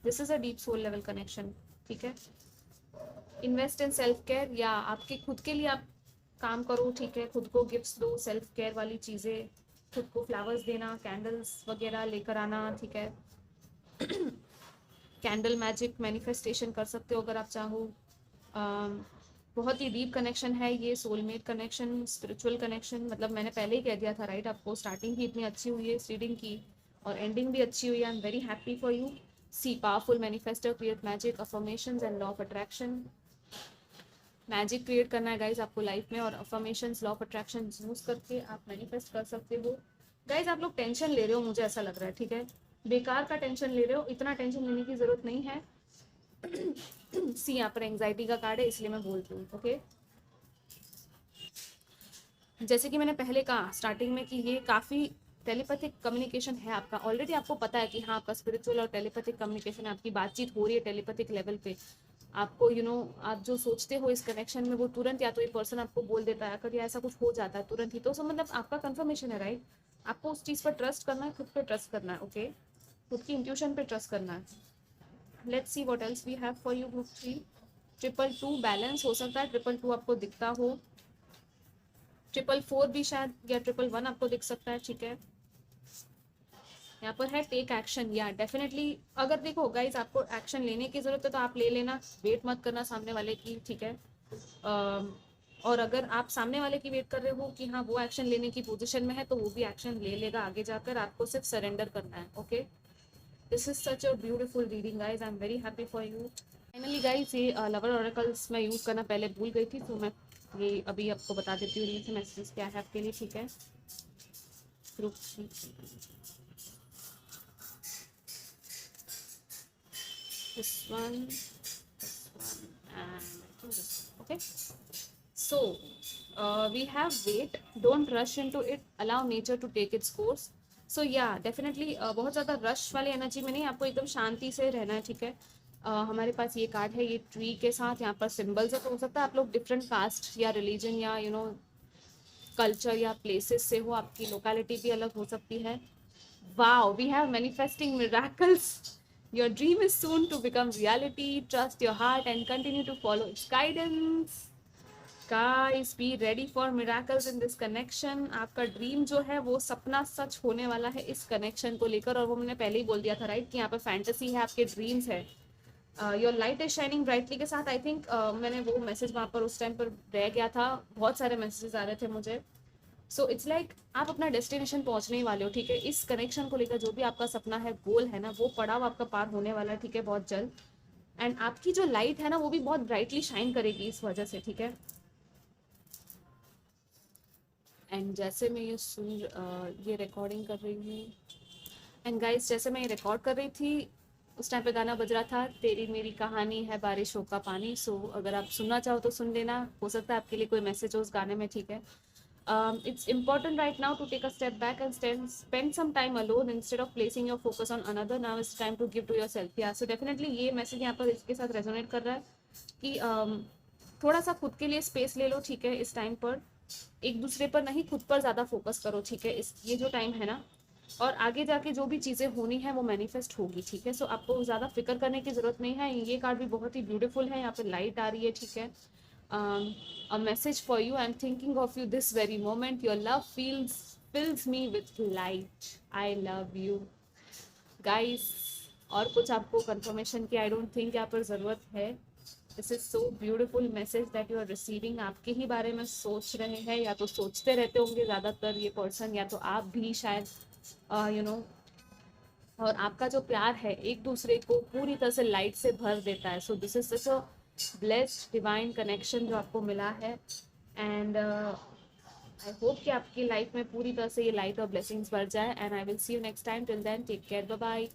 this is a deep soul level connection, ठीक है। Invest in self care, या आपके खुद के लिए आप काम करो, ठीक है। खुद को गिफ्ट्स दो, सेल्फ केयर वाली चीज़ें, खुद को फ्लावर्स देना, कैंडल्स वगैरह लेकर आना, ठीक है। कैंडल मैजिक मैनिफेस्टेशन कर सकते हो अगर आप चाहो। बहुत ही डीप कनेक्शन है ये, सोलमेट कनेक्शन, स्पिरिचुअल कनेक्शन। मतलब मैंने पहले ही कह दिया था राइट आपको, स्टार्टिंग ही इतनी अच्छी हुई है इस रीडिंग की, और एंडिंग भी अच्छी हुई है। I am very happy for you. See powerful manifester, create magic, affirmations and law of attraction. Magic create करना है गाइज आपको लाइफ में, और affirmations, law of attraction use करके आप मैनिफेस्ट कर सकते हो। गाइज आप लोग टेंशन ले रहे हो, मुझे ऐसा लग रहा है, ठीक है। बेकार का टेंशन ले रहे हो, इतना टेंशन लेने की जरूरत नहीं है। सी यहाँ पर एंग्जाइटी का कार्ड है, इसलिए मैं बोल रही हूँ, ओके। जैसे कि मैंने पहले कहा स्टार्टिंग में कि ये काफ़ी टेलीपैथिक कम्युनिकेशन है आपका। ऑलरेडी आपको पता है कि हाँ आपका स्पिरिचुअल और टेलीपैथिक कम्युनिकेशन है, आपकी बातचीत हो रही है टेलीपैथिक लेवल पे। आपको आप जो सोचते हो इस कनेक्शन में वो तुरंत या तो ये पर्सन आपको बोल देता है, अगर ये ऐसा कुछ हो जाता है तुरंत ही, तो मतलब आपका कंफर्मेशन है राइट। आपको उस चीज़ पर ट्रस्ट करना है, खुद पे ट्रस्ट करना है, ओके। खुद की इंट्यूशन पे ट्रस्ट करना है। Let's see what else we have for you group 3। 222 balance हो सकता है, 222 आपको दिखता हो, 444 भी शायद, या 111 आपको दिख सकता है, ठीक है। यहाँ पर है टेक एक्शन, या डेफिनेटली अगर देखो गाइज आपको एक्शन लेने की जरूरत है तो आप ले लेना, वेट मत करना सामने वाले की, ठीक है। और अगर आप सामने वाले की वेट कर रहे हो कि हाँ वो एक्शन लेने की पोजीशन में है, तो वो भी एक्शन ले लेगा आगे जाकर, आपको सिर्फ सरेंडर करना है, okay. This is such a beautiful reading guys, I am very happy for you. Finally guys, ये लवर ऑरेकल्स मैं यूज़ करना पहले भूल गई थी, तो मैं ये अभी आपको बता देती हूँ इनमें से मैसेजेस क्या है आपके लिए, ठीक है। Group this one and this one. Okay, so we have wait, don't rush into it, allow nature to take its course. So yeah definitely बहुत ज़्यादा रश वाली एनर्जी में नहीं, आपको एकदम शांति से रहना है, ठीक है। हमारे पास ये कार्ड है, ये ट्री के साथ यहाँ पर सिंबल्स है, तो हो सकता है आप लोग डिफरेंट कास्ट या रिलीजन या कल्चर या प्लेसेस से हो, आपकी लोकेलिटी भी अलग हो सकती है। Wow, we have manifesting miracles. Your dream is soon to become reality. Trust your heart and continue to follow its guidance. Guys, be ready for miracles in this connection. आपका dream जो है वो सपना सच होने वाला है इस कनेक्शन को लेकर, और वो मैंने पहले ही बोल दिया था राइट कि यहाँ पे फैंटेसी है, आपके ड्रीम्स है। Your light is shining brightly के साथ आई थिंक मैंने वो मैसेज वहाँ पर उस टाइम पर रह गया था, बहुत सारे मैसेजेस आ रहे थे मुझे। सो इट्स लाइक आप अपना डेस्टिनेशन पहुंचने ही वाले हो, ठीक है। इस कनेक्शन को लेकर जो भी आपका सपना है, गोल है ना, वो पड़ाव आपका पार होने वाला है, ठीक है, बहुत जल्द। एंड आपकी जो लाइट है ना वो भी बहुत ब्राइटली शाइन करेगी इस वजह से, ठीक है। एंड जैसे मैं ये रिकॉर्डिंग कर रही हूँ, एंड गाइस जैसे मैं ये रिकॉर्ड कर रही थी उस टाइम पे गाना बज रहा था, तेरी मेरी कहानी है बारिशों का पानी। सो अगर आप सुनना चाहो तो सुन लेना, हो सकता है आपके लिए कोई मैसेज हो उस गाने में, ठीक है। It's important right now to take a step back and spend some time alone instead of placing your focus on another. Now it's time to give to yourself. Yeah, so definitely ये message यहाँ पर इसके साथ resonate कर रहा है कि थोड़ा सा खुद के लिए स्पेस ले लो, ठीक है। इस टाइम पर एक दूसरे पर नहीं, खुद पर ज़्यादा फोकस करो, ठीक है, इस ये जो टाइम है ना। और आगे जाके जो भी चीज़ें होनी है वो मैनिफेस्ट होगी, ठीक है। सो आपको ज़्यादा फिक्र करने की ज़रूरत नहीं है। ये कार्ड भी बहुत ही ब्यूटीफुल है, यहाँ पे लाइट आ रही है, ठीक है। A message for you, I'm thinking of you this very moment, your love fills me with light, I love you guys। और कुछ आपको कंफर्मेशन की आई डोंट थिंक यहाँ पर ज़रूरत है। This is so beautiful message that you are receiving. आपके ही बारे में सोच रहे हैं, या तो सोचते रहते होंगे ज़्यादातर ये पर्सन, या तो आप भी शायद यू नो और आपका जो प्यार है एक दूसरे को पूरी तरह से लाइट से भर देता है। So this is such a blessed divine connection जो आपको मिला है। एंड आई होप कि आपकी लाइफ में पूरी तरह से ये लाइट और ब्लेसिंग्स बढ़ जाए। And I will see you next time, till then take care, bye bye.